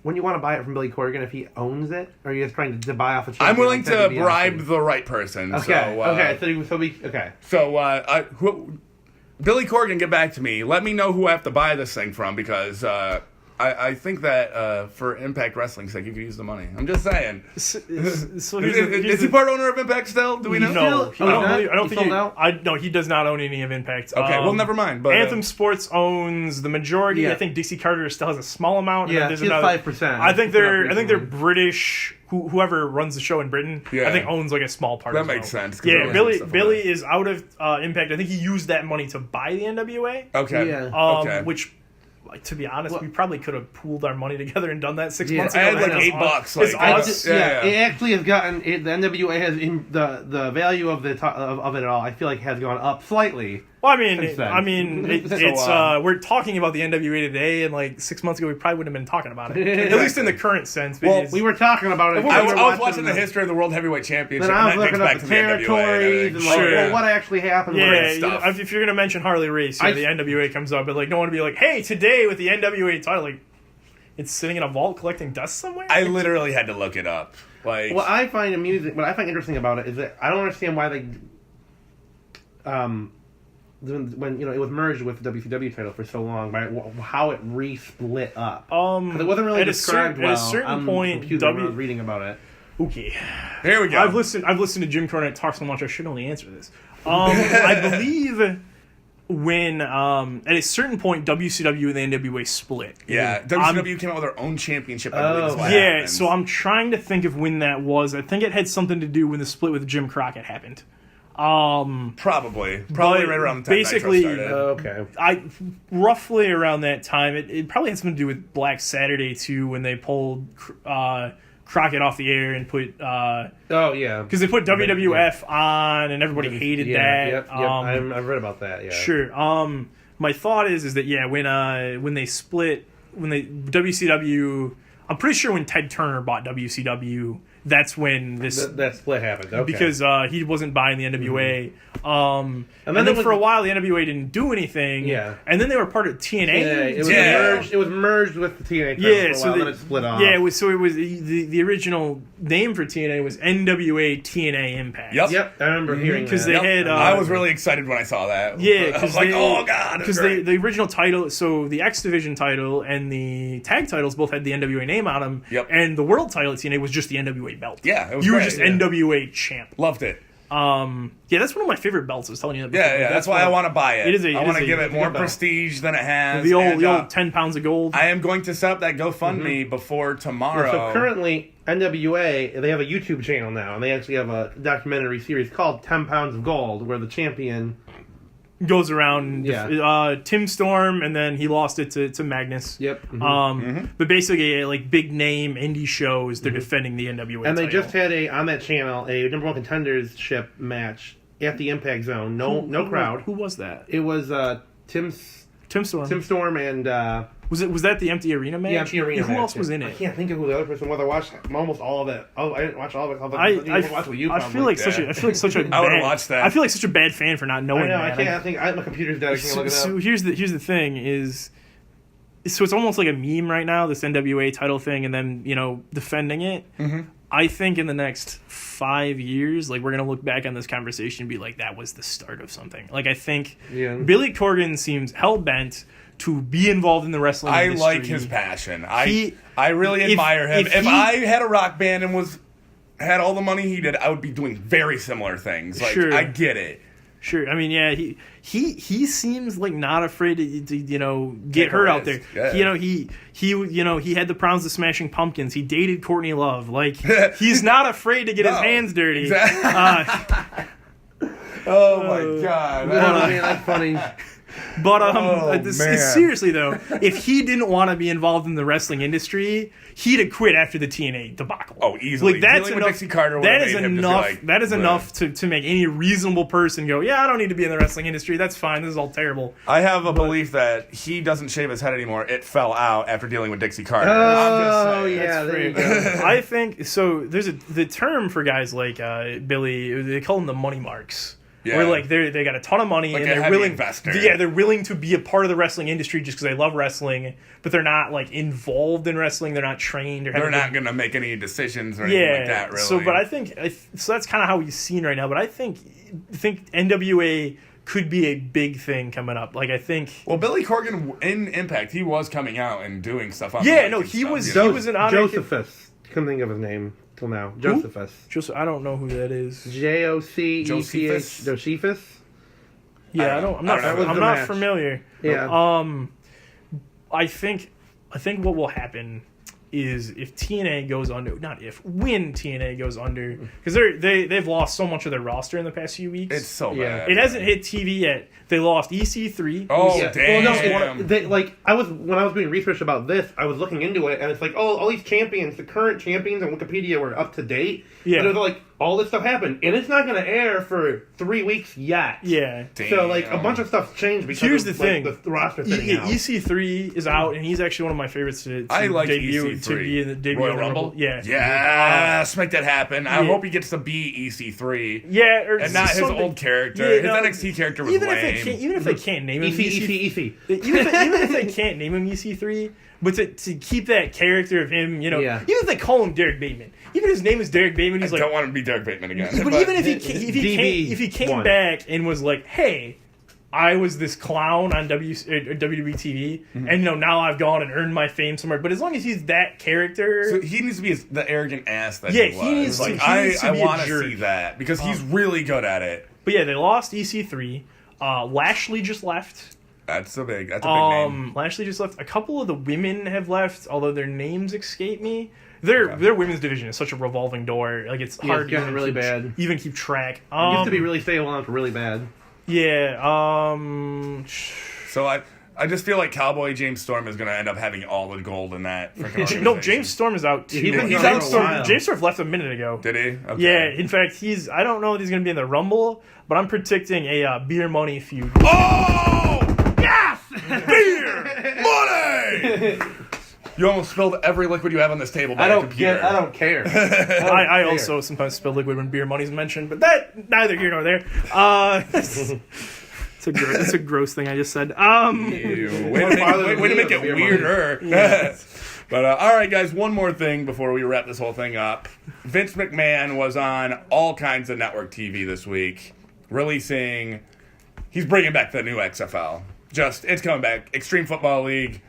When you want to buy it from Billy Corgan, if he owns it, or are you just trying to buy off a champion? I'm willing to bribe the right person. Okay. So Billy Corgan, get back to me. Let me know who I have to buy this thing from, because I think that for Impact Wrestling's sake, you could use the money. I'm just saying. Is he part owner of Impact still? Do we know? No, I don't think he. No, he does not own any of Impact. Okay, well, never mind. But Anthem Sports owns the majority. Yeah. I think Dixie Carter still has a small amount. Yeah, there's he has 5%. I think they're British. Whoever runs the show in Britain, I think owns like a small part. That makes sense. Yeah, Billy is out of Impact. I think he used that money to buy the NWA. Okay. Yeah. Which. Like, to be honest, we probably could have pooled our money together and done that 6 months ago. I had like $8. It's awesome. It actually has gotten the NWA has the value of it all. I feel like has gone up slightly. Well, we're talking about the NWA today, and like 6 months ago, we probably wouldn't have been talking about it. At least in the current sense. Well, we were talking about it. I was watching the history of the World Heavyweight Championship, and I was and looking up the territories and what actually happened. Yeah, if you're gonna mention Harley Race, the NWA comes up, but like no one would be like, "Hey, today with the NWA title, like it's sitting in a vault collecting dust somewhere." I literally had to look it up. Like, what I find interesting about it is that I don't understand why they when it was merged with the WCW title for so long, right? How it re-split up. Because it wasn't really described well. At a certain point, when I was reading about it. Okay, here we go. I've listened to Jim Cornette talk so much I should only answer this. I believe when at a certain point WCW and the NWA split. Yeah, WCW came out with their own championship. I believe is what yeah, happened. so I'm trying to think of when that was. I think it had something to do when the split with Jim Crockett happened. Probably right around the time basically, Nitro started. Okay. Roughly around that time. It probably had something to do with Black Saturday too, when they pulled Crockett off the air and put because they put WWF on and everybody hated that. Yep. I've read about that. Yeah, sure. My thought is that when they split, when they WCW, I'm pretty sure when Ted Turner bought WCW, that's when that split happened. Okay. Because he wasn't buying the NWA. And then for a while the NWA didn't do anything. Yeah. And then they were part of TNA. Yeah, it was merged with the TNA. Yeah, so then it split off. Yeah, it was the original name for TNA was NWA TNA Impact. Yep. I remember hearing that. Because they had. I was really excited when I saw that. Yeah, I was like, oh god, because the original title, so the X Division title and the tag titles both had the NWA name on them. Yep. And the world title at TNA was just the NWA belt. Yeah, it was you great, were just NWA champ. Loved it. Yeah, that's one of my favorite belts. I was telling you that before. Yeah, that's why I want to buy it. I want to give it more prestige than it has. The old 10 pounds of gold. I am going to set up that GoFundMe before tomorrow. Yeah, so currently, NWA, they have a YouTube channel now, and they actually have a documentary series called 10 Pounds of Gold, where the champion goes around Tim Storm, and then he lost it to Magnus. Yep. But basically, like big name indie shows, they're defending the NWA and they title. just had on that channel a number 1 contendership match at the Impact Zone. No crowd. Who was that? It was Tim Storm. Tim Storm and was that the empty arena match? Yeah, empty arena match. Who else was in it? I can't think of who the other person was. I watched almost all of it. Oh, I didn't watch all of it. I feel like such a I would have watched that. I feel like such a bad fan for not knowing. I know. I think my computer's dead. I can't look it up. So here's the thing is. So it's almost like a meme right now, this NWA title thing, and then defending it. Mm-hmm. I think in the next 5 years, like we're gonna look back on this conversation and be like, that was the start of something. Like I think Billy Corgan seems hell bent to be involved in the wrestling industry. I like his passion. I really admire him. If I had a rock band and had all the money he did, I would be doing very similar things. Like I get it. Sure. I mean, yeah, he seems like not afraid to get hurt out there. Yeah. He had the problems of Smashing Pumpkins. He dated Courtney Love. Like he's not afraid to get his hands dirty. Exactly. Oh my god. I mean, that's funny. But seriously though, if he didn't want to be involved in the wrestling industry, he'd have quit after the TNA debacle. Oh, easily. Like that's Dealing enough. with Dixie Carter that is enough. That is enough to make any reasonable person go, yeah, I don't need to be in the wrestling industry. That's fine. This is all terrible. I have a belief that he doesn't shave his head anymore. It fell out after dealing with Dixie Carter. Oh yeah, there you go. I think so. There's the term for guys like Billy. They call them the money marks. Yeah. Where like they got a ton of money like and they're willing. Investor. Yeah, they're willing to be a part of the wrestling industry just because they love wrestling, but they're not like involved in wrestling. They're not trained. They're not going to make any decisions or anything like that. Really. So, but I think so. That's kind of how he's seen right now. But I think NWA could be a big thing coming up. Like I think. Well, Billy Corgan in Impact, he was coming out and doing stuff. On he was an Josephus. Couldn't think of his name till now. Josephus. I don't know who that is. Jocephus. Josephus. Yeah, I'm not familiar. Yeah. I think what will happen is if TNA goes under, when TNA goes under, because they've lost so much of their roster in the past few weeks. It's so bad. It hasn't hit TV yet. They lost EC3. Oh damn! Well, no, when I was doing research about this, I was looking into it, and it's like, all these champions, the current champions on Wikipedia were up to date. Yeah. But it was like all this stuff happened, and it's not going to air for 3 weeks yet. Yeah. Damn. So like a bunch of stuff's changed because here's the thing: the roster thinning out. EC3 is out, and he's actually one of my favorites to debut EC3. to be in the debut Royal Rumble. Yeah. Yes, make that happen. I hope he gets to be EC3. Yeah, and not his old character. His NXT character was lame. Even if they can't name him EC. even if they can't name him EC3, but to keep that character of him, even if they call him Derek Bateman, even his name is Derek Bateman, he's I don't want to be Derek Bateman again. But even if he came back and was like, hey, I was this clown on WWE TV, and now I've gone and earned my fame somewhere. But as long as he's that character, so he needs to be the arrogant ass that he was. He needs to I want to see that because he's really good at it. But yeah, they lost EC3. Lashley just left. That's a big name. Lashley just left. A couple of the women have left, although their names escape me. Their women's division is such a revolving door. Like, it's hard to really bad. Even keep track. It used to be really stable, now it's really bad. Yeah. So I just feel like Cowboy James Storm is going to end up having all the gold in that freaking organization. No, James Storm is out too. He's out for a while. James Storm left a minute ago. Did he? Okay. Yeah, in fact, I don't know if he's going to be in the Rumble, but I'm predicting a beer money feud. Oh! Yes! Beer! Money! You almost spilled every liquid you have on this table by I don't computer. I don't care. I also sometimes spill liquid when beer money's mentioned, but that neither here nor there. It's a gross thing I just said. Ew. Way to make it weirder. Yeah. But all right, guys, one more thing before we wrap this whole thing up. Vince McMahon was on all kinds of network TV this week, releasing. He's bringing back the new XFL. It's coming back. Extreme Football League.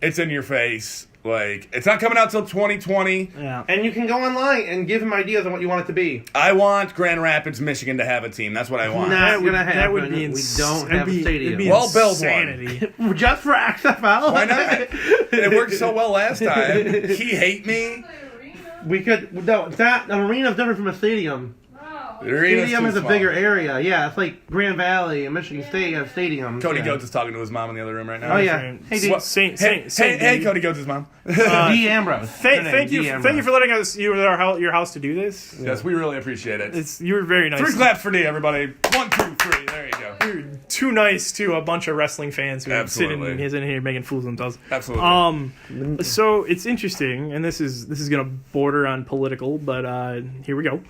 It's in your face. Like, it's not coming out till 2020. Yeah. And you can go online and give him ideas on what you want it to be. I want Grand Rapids, Michigan to have a team. That's what I want. Not gonna happen. That would be we don't have a stadium. Well, build one. Just for XFL? Why not? It worked so well last time. He hate me. We could. No, an arena is different from a stadium. The arena's Stadium too is a small. bigger area. Yeah, it's like Grand Valley and Michigan State have stadiums. Cody yeah. Ghodes is talking to his mom in the other room right now. Oh, yeah. Hey, dude. Hey, Cody Ghodes' mom. D. Ambrose. Thank you for letting us use your house to do this. Yes, we really appreciate it. You were very nice. 3 claps for D, everybody. 1, 2, 3. There you go. You're too nice to a bunch of wrestling fans who sit in here making fools of themselves. Absolutely. So it's interesting, and this is gonna border on political, but here we go.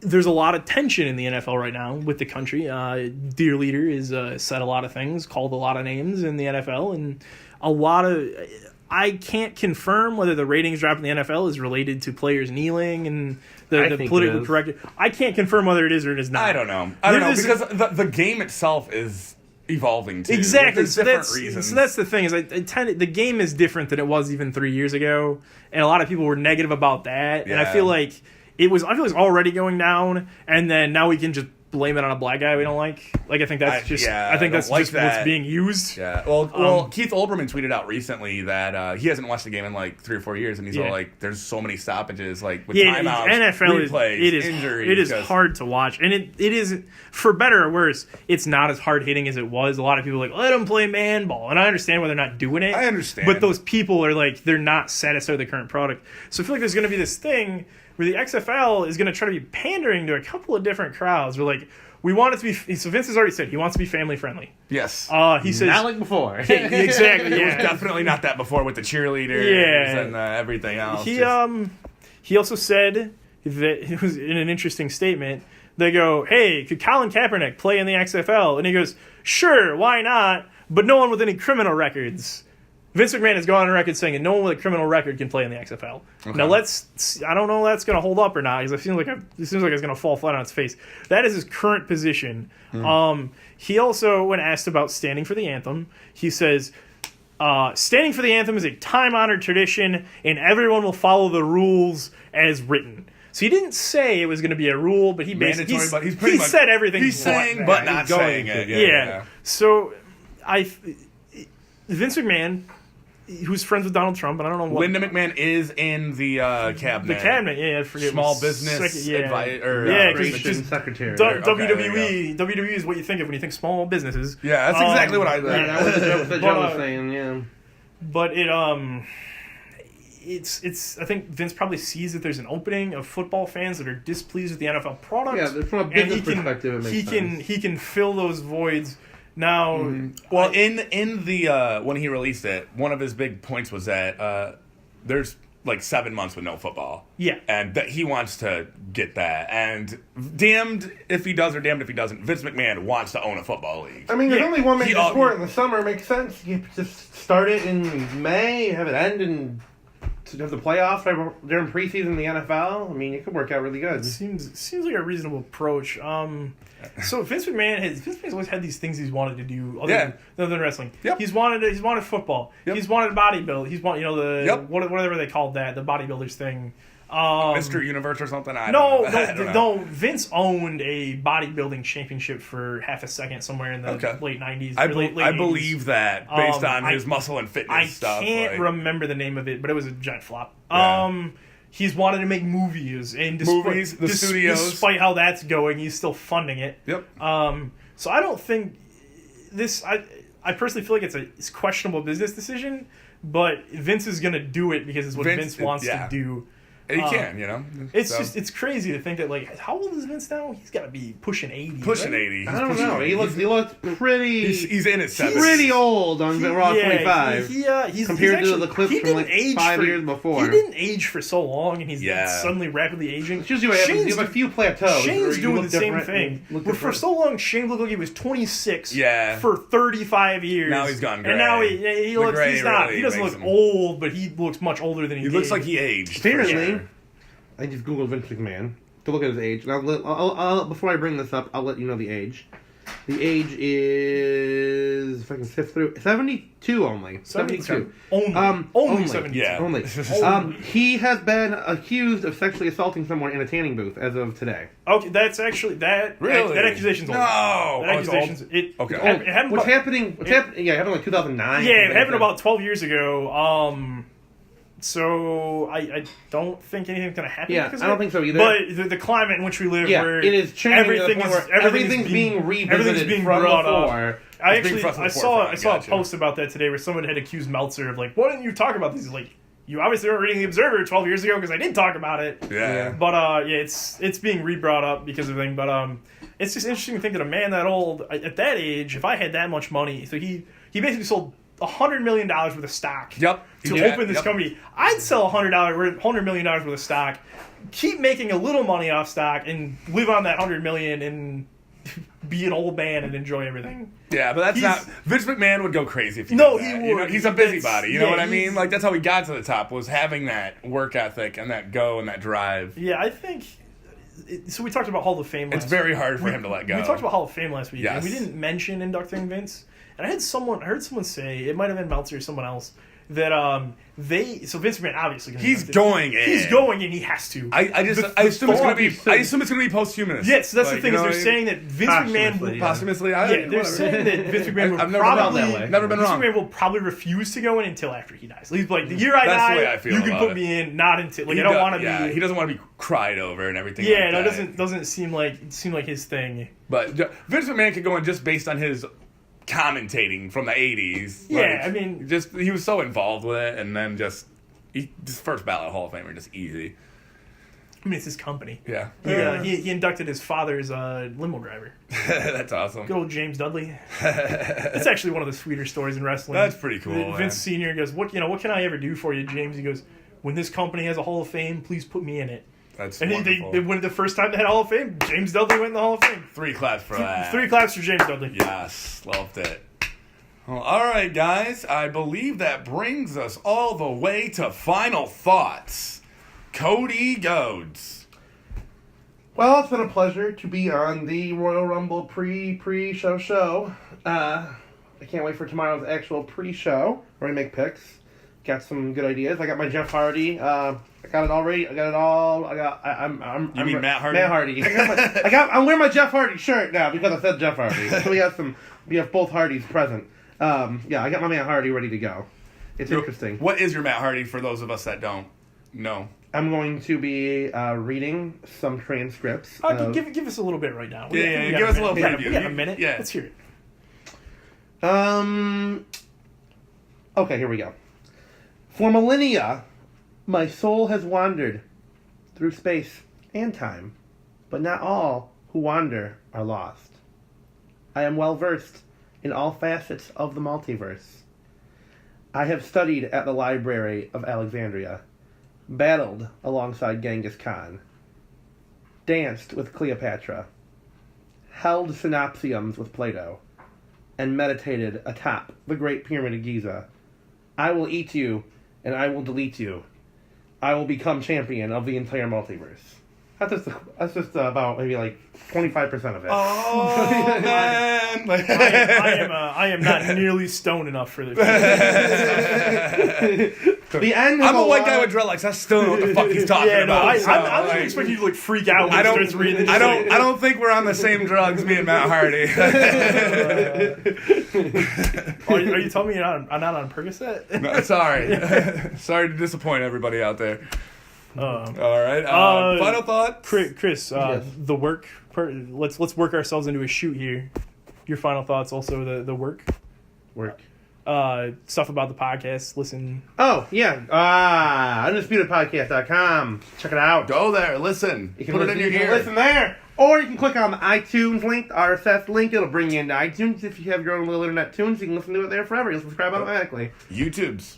There's a lot of tension in the NFL right now with the country. Dear Leader has said a lot of things, called a lot of names in the NFL, and a lot of. I can't confirm whether the ratings drop in the NFL is related to players kneeling and the political correct. I can't confirm whether it is or it is not. I don't know. Because the game itself is evolving too. Exactly. There's different reasons. So that's the thing is the game is different than it was even 3 years ago, and a lot of people were negative about that. Yeah. And I feel like it's already going down, and then now we can just blame it on a black guy we don't like. Like, I think that's just what's being used. Yeah. Well, Keith Olbermann tweeted out recently that he hasn't watched the game in like 3 or 4 years, and he's all like, "There's so many stoppages, like with timeouts, NFL replays, injuries." It is hard to watch, and it is, for better or worse, it's not as hard hitting as it was. A lot of people are like, let them play man ball, and I understand why they're not doing it. I understand, but those people are like, they're not satisfied with the current product. So I feel like there's going to be this thing where the XFL is going to try to be pandering to a couple of different crowds. We're like, we want it to be. So Vince has already said he wants to be family friendly. Yes. He says not like before. Exactly. It was definitely not that before with the cheerleaders and everything else. He also said that it was in an interesting statement. They go, "Hey, could Colin Kaepernick play in the XFL?" And he goes, "Sure, why not? But no one with any criminal records." Vince McMahon has gone on record saying that no one with a criminal record can play in the XFL. Okay. Now I don't know if that's going to hold up or not, because it seems like it's going to fall flat on its face. That is his current position. He also, when asked about standing for the anthem, he says, standing for the anthem is a time-honored tradition, and everyone will follow the rules as written. So he didn't say it was going to be a rule, but he said everything. He's saying, but not saying it. Yeah. So Vince McMahon, who's friends with Donald Trump, and I don't know what. Linda McMahon is in the cabinet. The cabinet, I forget. Small business secretary. WWE is what you think of when you think small businesses. Yeah, that's exactly what I think. That was the joke was saying, yeah. But it's. I think Vince probably sees that there's an opening of football fans that are displeased with the NFL product. Yeah, from a business perspective, it makes sense. He can fill those voids. Now, well, in the when he released it, one of his big points was that there's like 7 months with no football. Yeah, and that he wants to get that. And damned if he does or damned if he doesn't. Vince McMahon wants to own a football league. I mean, there's only one major sport in the summer. It makes sense. You just start it in May, have it end in. To have the playoffs during preseason in the NFL, I mean, it could work out really good. Seems like a reasonable approach. So Vince McMahon's always had these things he's wanted to do other than wrestling. Yep. He's wanted football. Yep. He's wanted bodybuilding. He's wanted whatever they called that, the bodybuilders thing. Mr. Universe or something? I don't know. No. Vince owned a bodybuilding championship for half a second somewhere in the late 90s. I believe that based on his muscle and fitness stuff. I can't remember the name of it, but it was a giant flop. Yeah. He's wanted to make movies, and studios. Despite how that's going, he's still funding it. Yep. So I don't think this. I personally feel like it's a questionable business decision, but Vince is going to do it because it's what Vince wants to do. He can, It's crazy to think that, like, how old is Vince now? He's got to be pushing 80. Pushing 80. I don't know. He looks pretty... He's in his 70s. Pretty old on Raw 25. He's compared he's to the clips from, like, 5 years before. He didn't age for so long, and he's suddenly rapidly aging. It's usually what happens. You have a few plateaus. Shane's doing the same thing. But for so long, Shane looked like he was 26 for 35 years. Now he's gone gray. And now he looks... He's not... He doesn't look old, but he looks much older than he did. He looks like he aged. Apparently... I just googled Vince McMahon to look at his age. And I'll before I bring this up, I'll let you know the age. The age is, if I can sift through, 72 only. 72. Only 72. Yeah. Only. He has been accused of sexually assaulting someone in a tanning booth as of today. Okay, that's actually that. Really? That accusation's old. No. That accusation's old? It happened. What's happening? Yeah, it happened like 2009. Yeah, it happened about 12 years ago. So I don't think anything's going to happen. Yeah, I don't think so either. But the climate in which we live, where it is changing everything's being revisited from before. I saw a post about that today where someone had accused Meltzer of, like, why didn't you talk about these? Like, you obviously weren't reading the Observer 12 years ago because I did talk about it. Yeah. But it's being re-brought up because of everything. But it's just interesting to think that a man that old at that age, if I had that much money, so he basically sold $100 million worth of stock to open this company. I'd sell $100 million worth of stock, keep making a little money off stock, and live on that $100 million and be an old man and enjoy everything. Yeah, but that's not... Vince McMahon would go crazy if he did that. He would. He's a busybody, you know what I mean? Like, that's how he got to the top, was having that work ethic and that go and that drive. Yeah, I think... So we talked about Hall of Fame last week. It's very hard for him to let go. We talked about Hall of Fame last week, yes. and we didn't mention inducting Vince. And I heard someone say, it might have been Meltzer or someone else, that so Vince McMahon obviously he's going in. He's going in. He has to. I assume it's going to be posthumous. Yes, that's the thing. Is they're saying that Vince McMahon will posthumously. They're saying that Vince McMahon will McMahon will probably refuse to go in until after he dies. He's like, the year I die, you can put me in. Not until I don't want to be. Yeah, he doesn't want to be cried over and everything. Yeah, no, it doesn't seem like his thing. But Vince McMahon could go in just based on his commentating from the 80s. Yeah, I mean... he was so involved with it, and then just first ballot Hall of Famer, just easy. I mean, it's his company. Yeah. He inducted his father's limo driver. That's awesome. Good old James Dudley. It's actually one of the sweeter stories in wrestling. That's pretty cool, Vince Sr. goes, what can I ever do for you, James? He goes, when this company has a Hall of Fame, please put me in it. That's and wonderful. they went the first time they had Hall of Fame. James Dudley went in the Hall of Fame. 3 claps for that. 3 claps for James Dudley. Yes, loved it. Well, all right, guys. I believe that brings us all the way to final thoughts. Cody Ghodes. Well, it's been a pleasure to be on the Royal Rumble pre-show. I can't wait for tomorrow's actual pre-show where I make picks. Got some good ideas. I got my Jeff Hardy. I got it all ready. I got it all. You mean Matt Hardy? Matt Hardy. I'm wearing my Jeff Hardy shirt now because I said Jeff Hardy. So we have both Hardys present. Yeah, I got my Matt Hardy ready to go. It's interesting. What is your Matt Hardy for those of us that don't know? I'm going to be reading some transcripts. Give us a little bit right now. Yeah, give us a little preview. We got a minute. Yeah. Let's hear it. Okay, here we go. For millennia, my soul has wandered through space and time, but not all who wander are lost. I am well versed in all facets of the multiverse. I have studied at the Library of Alexandria, battled alongside Genghis Khan, danced with Cleopatra, held synopsiums with Plato, and meditated atop the Great Pyramid of Giza. I will eat you, and I will delete you. I will become champion of the entire multiverse. That's just about maybe like 25% of it. Oh man! I am not nearly stoned enough for this. The end. I'm a white guy with dreadlocks. I still know what the fuck he's talking about. I was expecting you to freak out when he starts reading this. I don't think we're on the same drugs, me and Matt Hardy. Are you telling me I'm not on Percocet? No, sorry to disappoint everybody out there. All right. Final thought, Chris. Yes. The work. Let's work ourselves into a shoot here. Your final thoughts, also the work. Stuff about the podcast. Listen. Oh yeah. UndisputedPodcast.com. Check it out. Go there. Listen. You can put it in your ear. Listen there. Or you can click on the iTunes link, the RSS link. It'll bring you into iTunes. If you have your own little internet tunes, you can listen to it there forever. You'll subscribe automatically. YouTube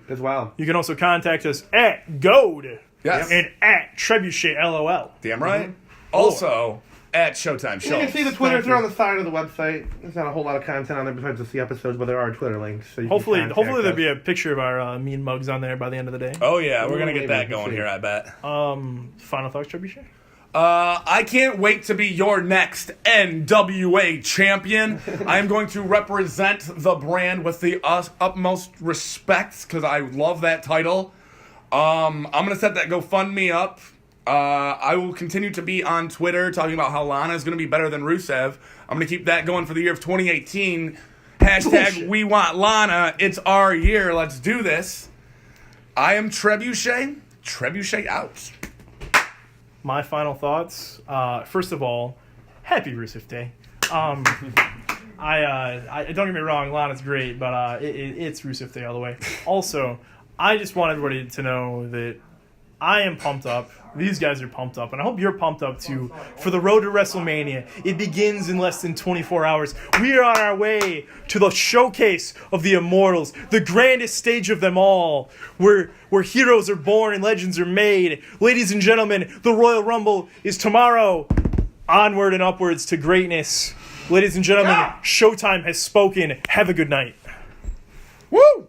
as well. You can also contact us at Gode. Yes. And at Trebuchet LOL. Damn right. Mm-hmm. Also at Showtime. You can see the Twitters are on the side of the website. There's not a whole lot of content on there besides just the episodes, but there are Twitter links. So hopefully there'll be a picture of our mean mugs on there by the end of the day. Oh yeah, we're gonna get that going here, I bet. Final thoughts, Trebuchet? I can't wait to be your next NWA champion. I am going to represent the brand with the utmost respect because I love that title. I'm going to set that GoFundMe up. I will continue to be on Twitter talking about how Lana is going to be better than Rusev. I'm going to keep that going for the year of 2018. Hashtag We Want Lana. It's our year. Let's do this. I am Trebuchet. Trebuchet out. My final thoughts. First of all, happy Rusev Day. I don't get me wrong, Lana's great, but it's Rusev Day all the way. Also, I just want everybody to know that I am pumped up. These guys are pumped up, and I hope you're pumped up too for the road to WrestleMania. It begins in less than 24 hours. We are on our way to the showcase of the Immortals, the grandest stage of them all, where heroes are born and legends are made. Ladies and gentlemen, the Royal Rumble is tomorrow. Onward and upwards to greatness. Ladies and gentlemen, Showtime has spoken. Have a good night. Woo!